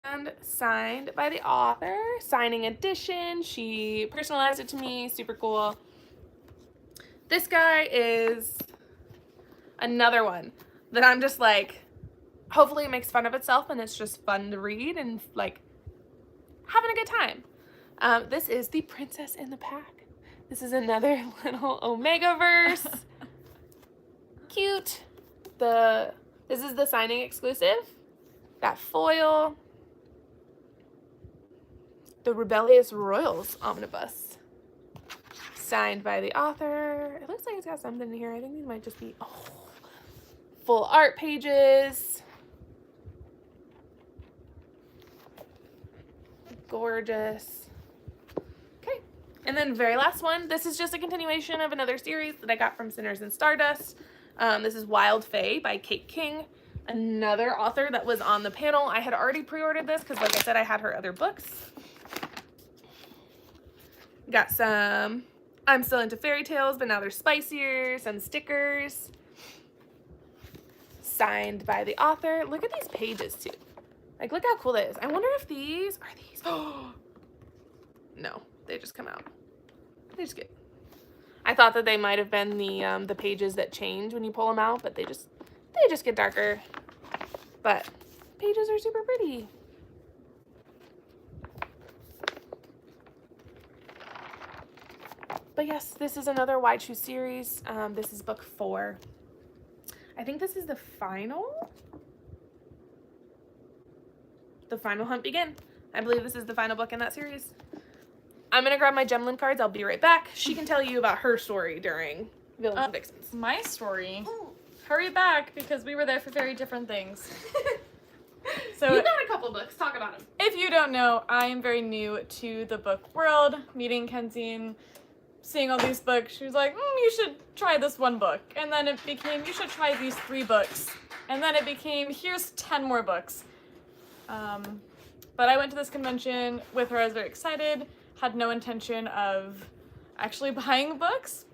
And signed by the author. Signing edition. She personalized it to me. Super cool. This guy is another one that I'm just like, hopefully it makes fun of itself and it's just fun to read and like having a good time. This is The Princess in the Pack. This is another little Omega-verse. Cute. This is the signing exclusive. Got foil. The Rebellious Royals Omnibus. Signed by the author. It looks like it's got something in here. I think these might just be, full art pages. Gorgeous. Okay. And then very last one. This is just a continuation of another series that I got from Sinners and Stardust. This is Wild Fae by Kate King, another author that was on the panel. I had already pre-ordered this because, like I said, I had her other books. Got some I'm Still Into Fairy Tales, but now they're spicier, some stickers. Signed by the author. Look at these pages, too. Like, look how cool that is. I wonder if these are these. Oh, no, they just come out. They just get. I thought that they might have been the pages that change when you pull them out, but they just get darker. But pages are super pretty. But yes, this is another Why Choose series. This is book 4. I think this is the final hunt begin. I believe this is the final book in that series. I'm going to grab my Gemlin cards. I'll be right back. She can tell you about her story during Villains and Vixens. My story? Hurry back, because we were there for very different things. So You've got a couple books. Talk about them. If you don't know, I am very new to the book world. Meeting Kenzie and seeing all these books, she was like, you should try this one book. And then it became, you should try these 3 books. And then it became, here's 10 more books. But I went to this convention with her. I was very excited. Had no intention of actually buying books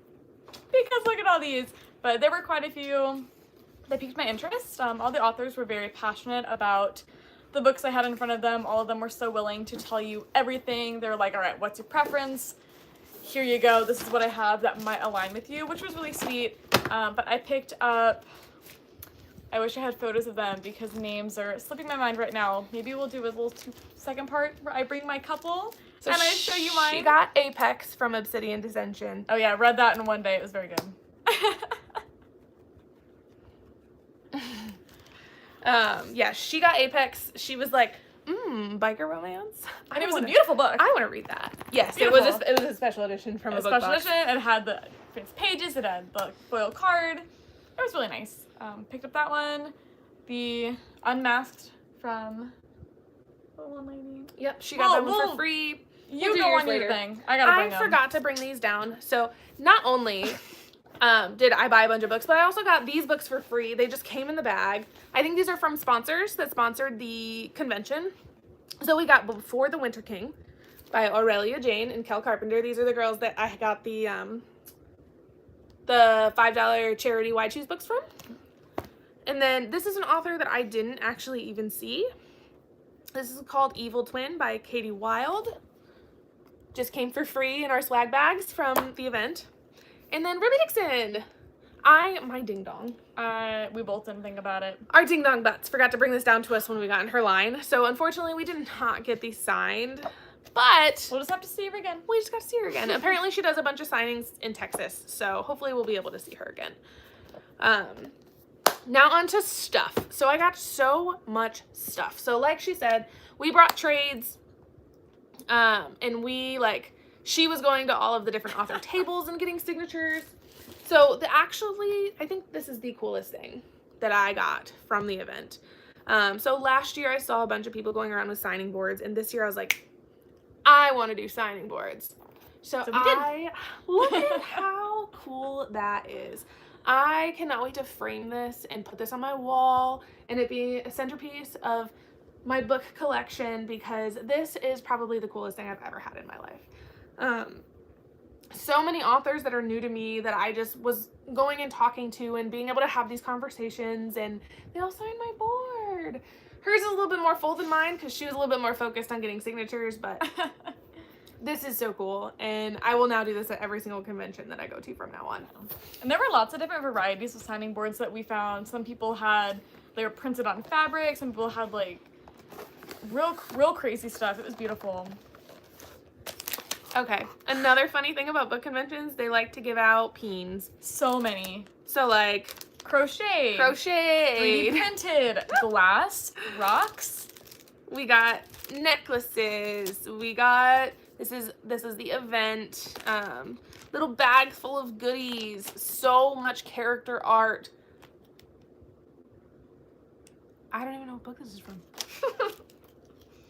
because look at all these. But there were quite a few that piqued my interest. All the authors were very passionate about the books I had in front of them. All of them were so willing to tell you everything. They were like, all right, what's your preference? Here you go. This is what I have that might align with you, which was really sweet. But I picked up, I wish I had photos of them because names are slipping my mind right now. Maybe we'll do a little 2-second part where I bring my couple and I show you mine. She got Apex from Obsidian Dissension. Oh yeah, I read that in one day. It was very good. Yeah, she got Apex. She was like, biker romance. And it was a beautiful book. I want to read that. Yes, it Beautiful. was a special edition from a book special box. edition. It had the pages. It had the foil card. It was really nice. Picked up that one. The Unmasked from the one lady. Yep, she got that one for free. You go on your thing. I gotta bring them. I forgot to bring these down. So not only did I buy a bunch of books, but I also got these books for free. They just came in the bag. I think these are from sponsors that sponsored the convention. So we got Before the Winter King by Aurelia Jane and Kel Carpenter. These are the girls that I got the $5 charity Why Choose books from. And then this is an author that I didn't actually even see. This is called Evil Twin by Katie Wilde. Just came for free in our swag bags from the event. And then Ruby Dixon. My ding dong. We both didn't think about it. Our ding dong butts forgot to bring this down to us when we got in her line. So unfortunately we did not get these signed. But we'll just have to see her again. We just got to see her again. Apparently she does a bunch of signings in Texas. So hopefully we'll be able to see her again. Now on to stuff. So I got so much stuff. So like she said, we brought trades. And she was going to all of the different author tables and getting signatures. So I think this is the coolest thing that I got from the event. So last year I saw a bunch of people going around with signing boards, and this year I was like, I want to do signing boards. So we did. Look at how cool that is. I cannot wait to frame this and put this on my wall and it be a centerpiece of my book collection because this is probably the coolest thing I've ever had in my life. So many authors that are new to me that I just was going and talking to and being able to have these conversations, and they all signed my board. Hers is a little bit more full than mine because she was a little bit more focused on getting signatures, but this is so cool, and I will now do this at every single convention that I go to from now on. And there were lots of different varieties of signing boards that we found. Some people they were printed on fabric. Some people had like real crazy stuff. It was beautiful. Okay, another funny thing about book conventions, they like to give out peens. So many. So like crochet, 3D printed, glass, rocks. We got necklaces. We got this is the event. Little bag full of goodies. So much character art. I don't even know what book this is from.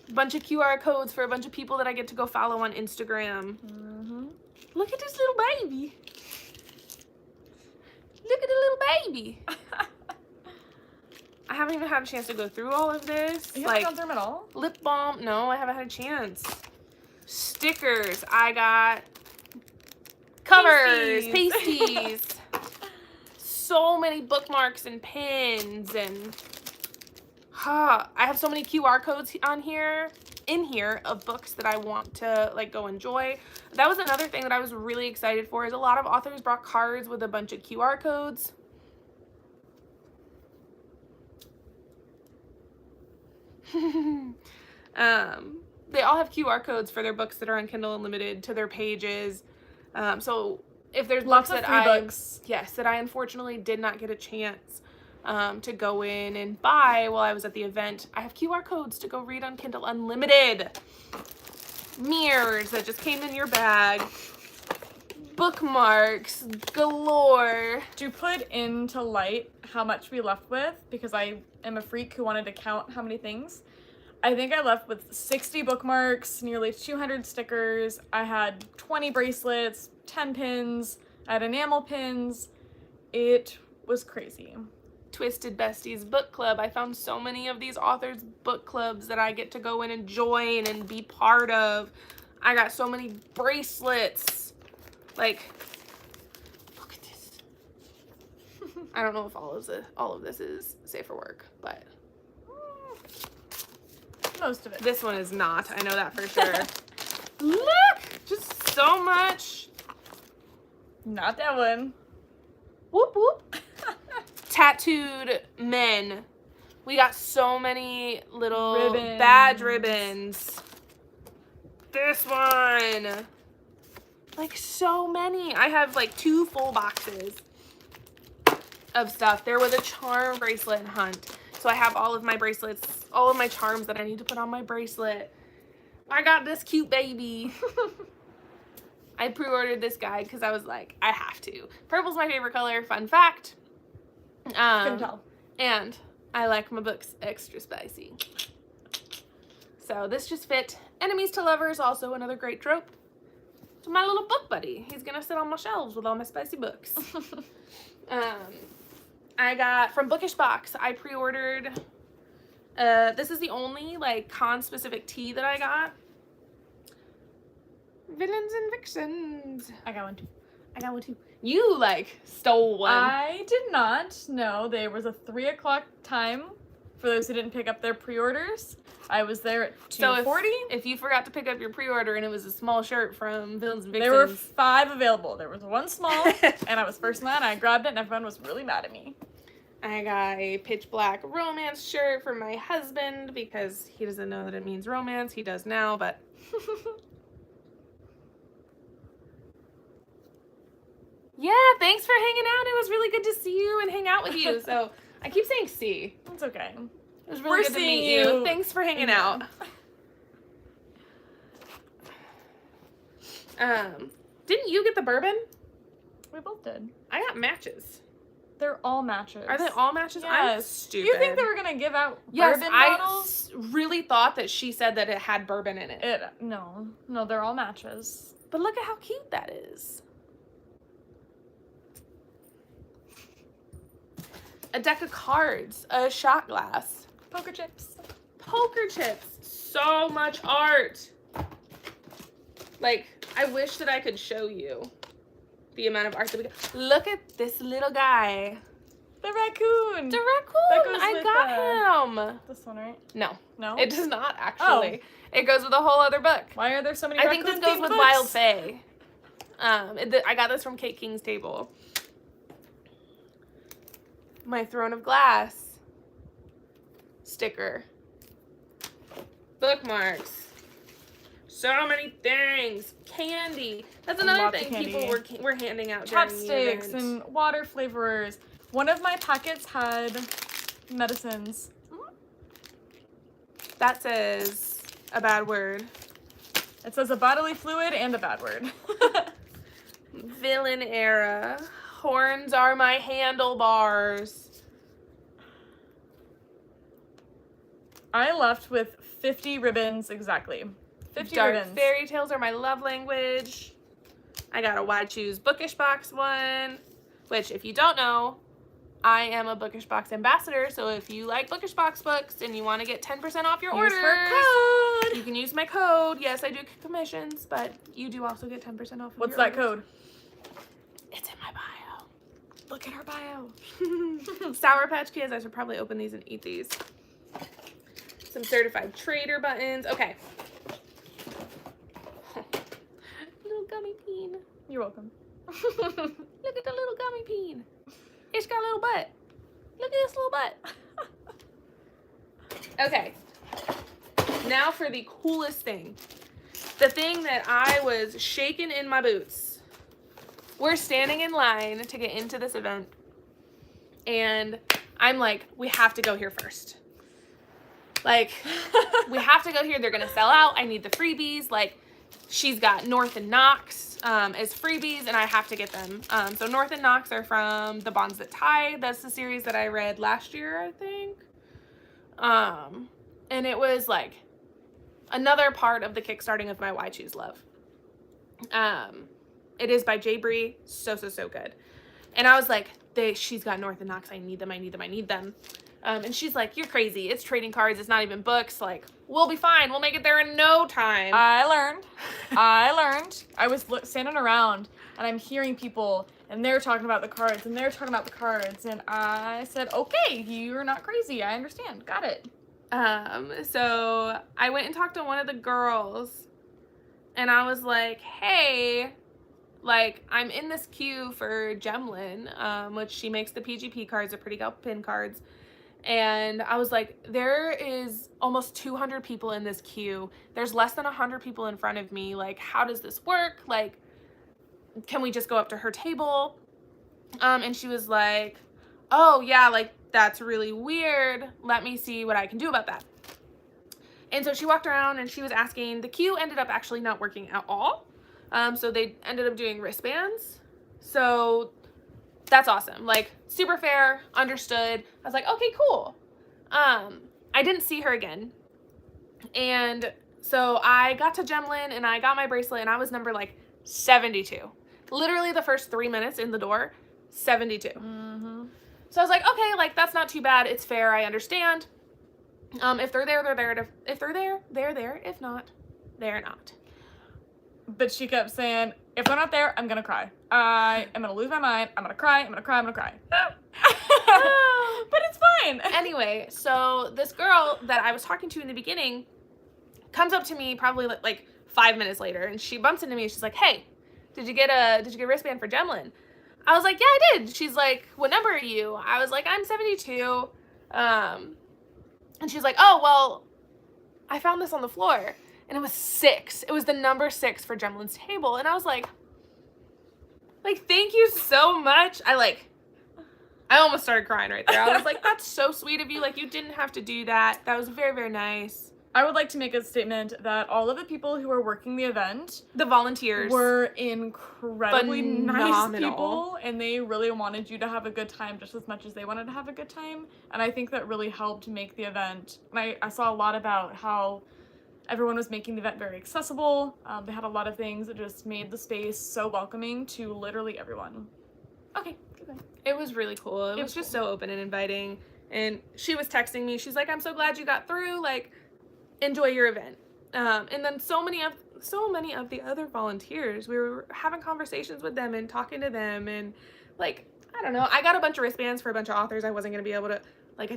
A bunch of QR codes for a bunch of people that I get to go follow on Instagram. Mm-hmm. Look at this little baby. Look at the little baby. I haven't even had a chance to go through all of this. You haven't gone through them at all? Lip balm. No, I haven't had a chance. Stickers. I got covers, pasties. So many bookmarks and pins and I have so many QR codes in here of books that I want to like go enjoy. That was another thing that I was really excited for, is a lot of authors brought cards with a bunch of QR codes. They all have QR codes for their books that are on Kindle Unlimited to their pages. So if there's lots books of free books, yes, that I unfortunately did not get a chance to go in and buy while I was at the event, I have QR codes to go read on Kindle Unlimited. Mirrors that just came in your bag. Bookmarks galore. Do put into light how much we left with, because I am a freak who wanted to count how many things. I think I left with 60 bookmarks, nearly 200 stickers. I had 20 bracelets, 10 pins, I had enamel pins. It was crazy. Twisted Besties Book Club. I found so many of these authors' book clubs that I get to go in and join and be part of. I got so many bracelets. Like, look at this. I don't know if all of this is safe for work, but most of it. This one is not. I know that for sure. Look! Just so much. Not that one. Whoop, whoop. Tattooed men. We got so many little badge ribbons. This one. Like, so many. I have, like, 2 full boxes of stuff. There was a charm bracelet hunt. So I have all of my bracelets, all of my charms that I need to put on my bracelet. I got this cute baby. I pre-ordered this guide because I was like, I have to. Purple's my favorite color, fun fact. Couldn't tell. And I like my books extra spicy. So this just fit. Enemies to lovers, also another great trope. To my little book buddy. He's gonna sit on my shelves with all my spicy books. I got from Bookish Box. I pre-ordered. This is the only like con-specific tea that I got. Villains and Vixens. I got one too. I got one too. You like stole one. I did not. No, there was a 3 o'clock time for those who didn't pick up their pre-orders. I was there at 2:40. So if you forgot to pick up your pre-order and it was a small shirt from Villains and Vixens. There were 5 available. There was one small, and I was first in line. I grabbed it, and everyone was really mad at me. I got a pitch black romance shirt for my husband because he doesn't know that it means romance. He does now, but... Yeah, thanks for hanging out. It was really good to see you and hang out with you. So I keep saying see. It's okay. It was really good to meet you. Thanks for hanging out. Didn't you get the bourbon? We both did. I got matches. They're all matches. Are they all matches? Yes. I'm stupid. You think they were gonna give out yes, bourbon I bottles? really thought that she said that it had bourbon in it. No, they're all matches. But look at how cute that is. A deck of cards, a shot glass, Poker chips. Poker chips, so much art. Like, I wish that I could show you the amount of art that we got. Look at this little guy. The raccoon. The raccoon, I got him. This one, right? No. No? It does not, actually. Oh. It goes with a whole other book. Why are there so many I think this goes with books? Wild Fae. I got this from Kate King's table. My Throne of Glass sticker. Bookmarks. So many things. Candy. That's another thing people were handing out during the chopsticks event. and water flavorers. One of my packets had medicines. That says a bad word. It says a bodily fluid and a bad word. Villain era. Horns are my handlebars. I left with 50 ribbons exactly. 50 Dark ribbons. fairy tales are my love language. I got a Why Choose Bookish Box one, which if you don't know, I am a Bookish Box ambassador. So if you like Bookish Box books and you want to get 10% off your Use orders, her code. you can use my code. Yes, I do commissions, but you do also get 10% off. Of What's your that orders. code? It's in my bio. Look at her bio. Sour Patch Kids. I should probably open these and eat these. Some certified trader buttons. Okay. Little gummy bean. You're welcome. Look at the little gummy bean. It's got a little butt. Look at this little butt. Okay. Now for the coolest thing. The thing that I was shaking in my boots. We're standing in line to get into this event. And I'm like, we have to go here first. Like, we have to go here. They're going to sell out. I need the freebies. Like, she's got North and Knox as freebies, and I have to get them. So North and Knox are from The Bonds That Tie. That's the series that I read last year, I think. And it was, like, another part of the kickstarting of my Why Choose Love. It is by Jay Bree. So good. And I was like, she's got North and Knox. I need them. And she's like, you're crazy. It's trading cards. It's not even books. Like, we'll be fine. We'll make it there in no time. I learned. I was standing around and I'm hearing people and they're talking about the cards and they're talking about the cards. And I said, okay, you're not crazy. I understand. Got it. So I went and talked to one of the girls and I was like, hey, like, I'm in this queue for Gemlin, which she makes the PGP cards, the Pretty Gal pin cards. And I was like, there is almost 200 people in this queue. There's less than 100 people in front of me. Like, how does this work? Like, can we just go up to her table? And she was like, oh yeah, like, that's really weird. Let me see what I can do about that. And so she walked around and she was asking. The queue ended up actually not working at all. So they ended up doing wristbands. So that's awesome. Like, super fair, understood. I was like, okay, cool. I didn't see her again. And so I got to Gemlin and I got my bracelet and I was number like 72. Literally the first 3 minutes in the door, 72. Mm-hmm. So I was like, okay, like, that's not too bad. It's fair. I understand. If they're there, they're there. If they're there, they're there. If not, they're not. But she kept saying, if they're not there, I'm going to cry. I am going to lose my mind. I'm going to cry. But it's fine. Anyway, so this girl that I was talking to in the beginning comes up to me probably like 5 minutes later and she bumps into me and she's like, hey, did you get a wristband for Gemlin? I was like, yeah, I did. She's like, what number are you? I was like, I'm 72. And she's like, oh, well, I found this on the floor. And it was 6. It was the number 6 for Gemlin's table. And I was like, thank you so much. I almost started crying right there. I was like, that's so sweet of you. Like, you didn't have to do that. That was very, very nice. I would like to make a statement that all of the people who were working the event, The volunteers, were incredibly nice phenomenal. people, and they really wanted you to have a good time just as much as they wanted to have a good time. And I think that really helped make the event. And I saw a lot about how everyone was making the event very accessible. They had a lot of things that just made the space so welcoming to literally everyone. Okay, goodbye. It was really cool. It was just so open and inviting. And she was texting me. She's like, I'm so glad you got through. Like, enjoy your event. And then so many of the other volunteers, we were having conversations with them and talking to them. And, like, I don't know. I got a bunch of wristbands for a bunch of authors I wasn't going to be able to, like,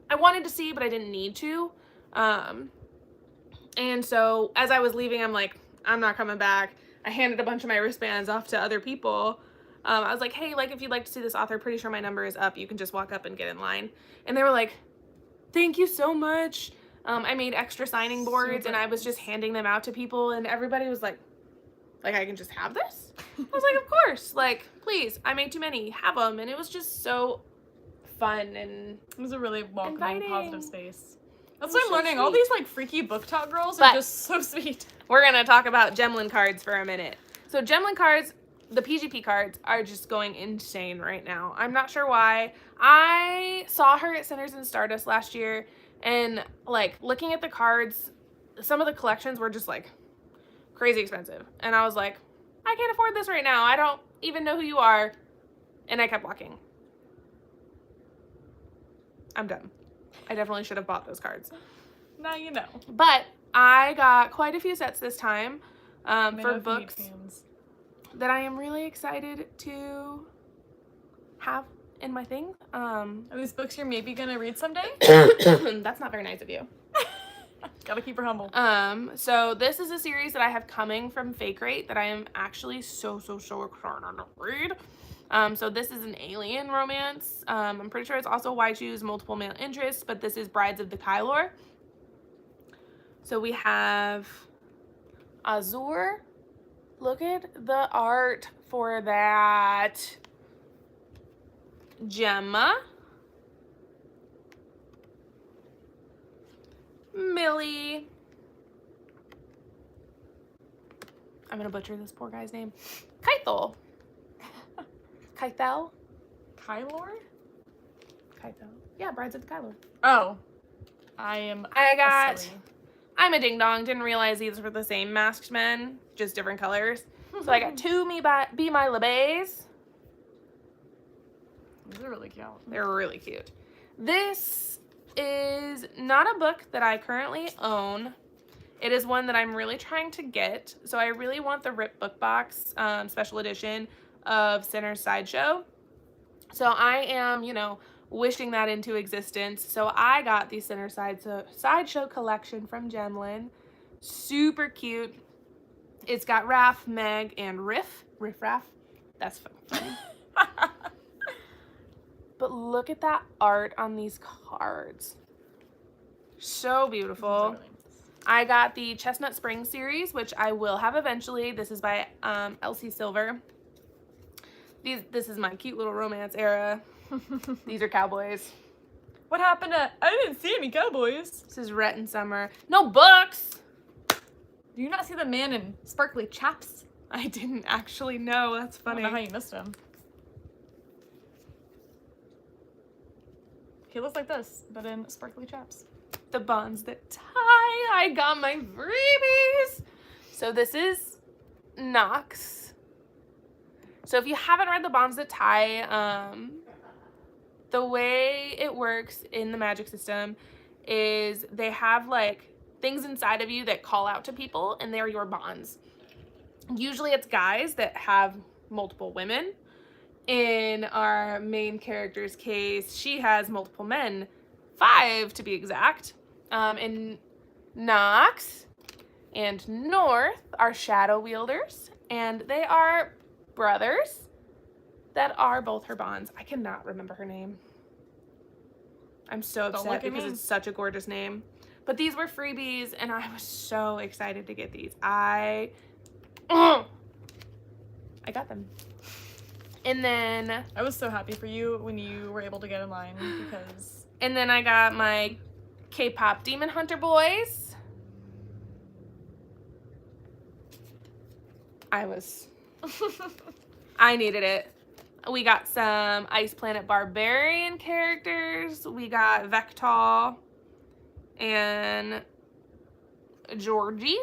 I wanted to see, but I didn't need to. And so as I was leaving, I'm like, I'm not coming back. I handed a bunch of my wristbands off to other people. I was like, hey, like, if you'd like to see this author, pretty sure my number is up. You can just walk up and get in line. And they were like, thank you so much. I made extra signing boards and I was just handing them out to people and everybody was like, I can just have this? I was like, of course. Like, please, I made too many. Have them. And it was just so fun and it was a really welcoming, inviting. Positive space. That's It what was I'm so learning. All sweet. these, like, freaky book talk girls But- are just so sweet. We're going to talk about Gemlin cards for a minute. So Gemlin cards, the PGP cards, are just going insane right now. I'm not sure why. I saw her at Sinners and Stardust last year, And like looking at the cards, some of the collections were just like crazy expensive. And I was like, I can't afford this right now. I don't even know who you are. And I kept walking. I'm dumb. I definitely should have bought those cards. Now you know. But I got quite a few sets this time for books that I am really excited to have in my thing. Are these books you're maybe gonna read someday? That's not very nice of you. Gotta keep her humble. So this is a series that I have coming from Fake Rate that I am actually so excited to read. So this is an alien romance. I'm pretty sure it's also why choose multiple male interests, but this is Brides of the Kylor. So we have Azure. Look at the art for that. Gemma. Millie. I'm gonna butcher this poor guy's name. Kythel. Kythel? Kylor? Kythel. Yeah, Brides of the Kylor. Oh. I'm a ding dong. Didn't realize these were the same masked men, just different colors. So I got two Be My LeBays. These are really cute. They're really cute. This is not a book that I currently own. It is one that I'm really trying to get. So I really want the Rip Book Box special edition of Sinner's Sideshow. So I am, wishing that into existence. So I got the Sinner's Sideshow collection from Gemlin. Super cute. It's got Raph, Meg, and Riff. Raff. That's funny. But look at that art on these cards. So beautiful. I got the Chestnut Spring series, which I will have eventually. This is by Elsie Silver. This is my cute little romance era. These are cowboys. What happened to... I didn't see any cowboys. This is Rhett and Summer. No books! Do you not see the man in sparkly chaps? I didn't actually know. That's funny. I don't know how you missed him. He looks like this, but in sparkly chaps. The bonds that tie. I got my freebies. So this is Knox. So if you haven't read The Bonds That Tie, the way it works in the magic system is they have like things inside of you that call out to people, and they're your bonds. Usually it's guys that have multiple women. In our main character's case, she has multiple men, 5 to be exact. And Knox and North are shadow wielders, and they are brothers that are both her bonds. I cannot remember her name. I'm so upset because it's such a gorgeous name. But these were freebies, and I was so excited to get these. I got them. And then... I was so happy for you when you were able to get in line, because... And then I got my K-pop Demon Hunter boys. I needed it. We got some Ice Planet Barbarian characters. We got Vectal and Georgie.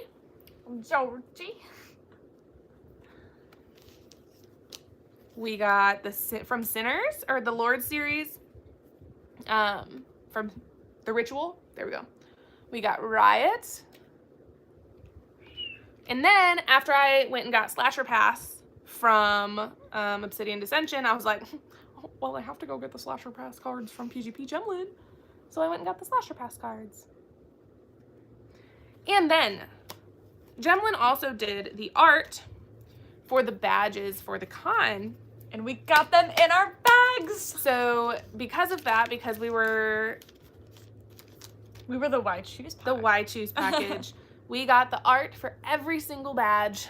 We got from Sinners, or the Lord series, from The Ritual. There we go. We got Riot. And then after I went and got Slasher Pass from Obsidian Dissension, I was like, oh, well, I have to go get the Slasher Pass cards from PGP Gemlin. So I went and got the Slasher Pass cards. And then Gemlin also did the art for the badges for the con. And we got them in our bags. So because of that, because we were the Why Choose pack. The Why Choose package. We got the art for every single badge.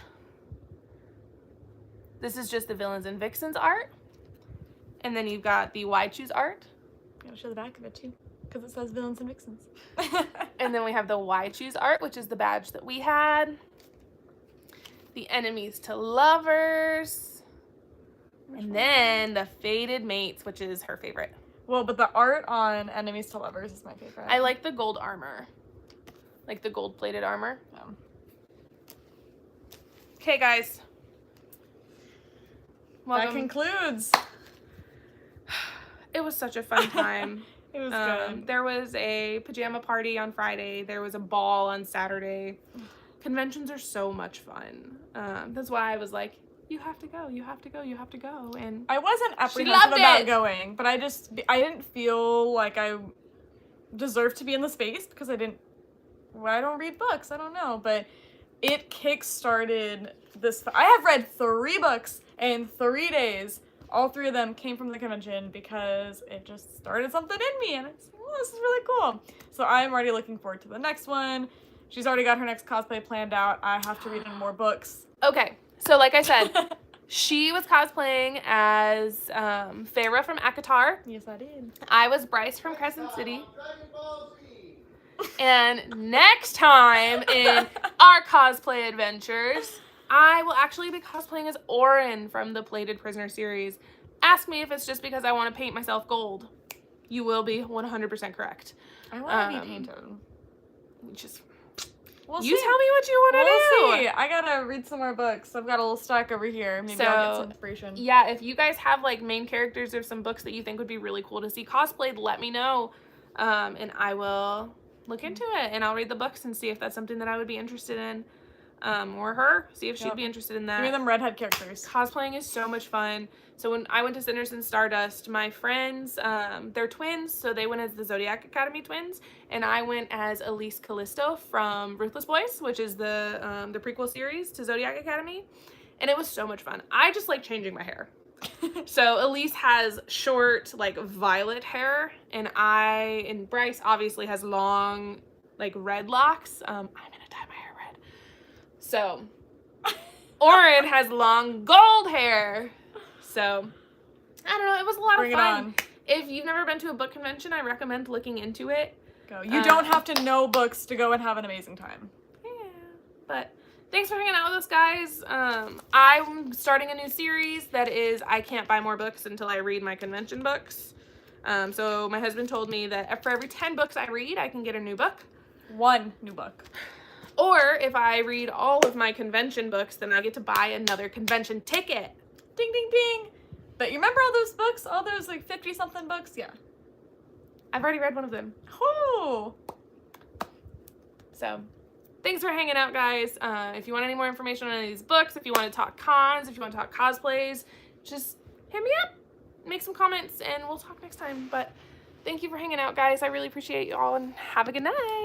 This is just the Villains and Vixens art. And then you've got the Why Choose art. You gotta show the back of it too, because it says Villains and Vixens. And then we have the Why Choose art, which is the badge that we had. The Enemies to Lovers. And then the Fated Mates, which is her favorite. Well, but the art on Enemies to Lovers is my favorite. I like the gold armor. Like the gold plated armor. Okay, guys. That concludes. It was such a fun time. It was good. There was a pajama party on Friday. There was a ball on Saturday. Conventions are so much fun. That's why I was like, you have to go, you have to go, you have to go. And I wasn't apprehensive about going, but I didn't feel like I deserved to be in the space because I don't read books. I don't know, but it kick-started this. I have read 3 books in 3 days. All 3 of them came from the convention because it just started something in me, and it's, oh, this is really cool. So I'm already looking forward to the next one. She's already got her next cosplay planned out. I have to read in more books. Okay, so like I said, she was cosplaying as Farah from Akatar. Yes, I did. I was Bryce from Crescent City. And next time in our cosplay adventures, I will actually be cosplaying as Orin from the Plated Prisoner series. Ask me if it's just because I want to paint myself gold. You will be 100% correct. I want to be painted. Just We'll you see. tell me what you want to do. We'll see. I gotta read some more books. I've got a little stack over here. Maybe I'll get some inspiration. Yeah, if you guys have like main characters or some books that you think would be really cool to see cosplayed, let me know. And I will look into it and I'll read the books and see if that's something that I would be interested in. Or her, see if she'd be interested in that. Give me them redhead characters. Cosplaying is so much fun. So when I went to Sanderson Stardust, my friends, they're twins, so they went as the Zodiac Academy twins, and I went as Elise Callisto from Ruthless Boys, which is the prequel series to Zodiac Academy, and it was so much fun. I just like changing my hair. So Elise has short, like violet hair, and Bryce obviously has long, like red locks. I'm gonna dye my hair red. So Orin has long gold hair. So I don't know, it was a lot of fun. If you've never been to a book convention, I recommend looking into it. Go. You don't have to know books to go and have an amazing time. Yeah, but thanks for hanging out with us, guys. I'm starting a new series that is I can't buy more books until I read my convention books. So my husband told me that for every 10 books I read, I can get a new book. 1 new book. Or if I read all of my convention books, then I get to buy another convention ticket. Ding, ding, ding. But you remember all those books? All those like 50-something books? Yeah. I've already read one of them. Oh. So thanks for hanging out, guys. If you want any more information on any of these books, if you want to talk cons, if you want to talk cosplays, just hit me up, make some comments, and we'll talk next time. But thank you for hanging out, guys. I really appreciate you all, and have a good night.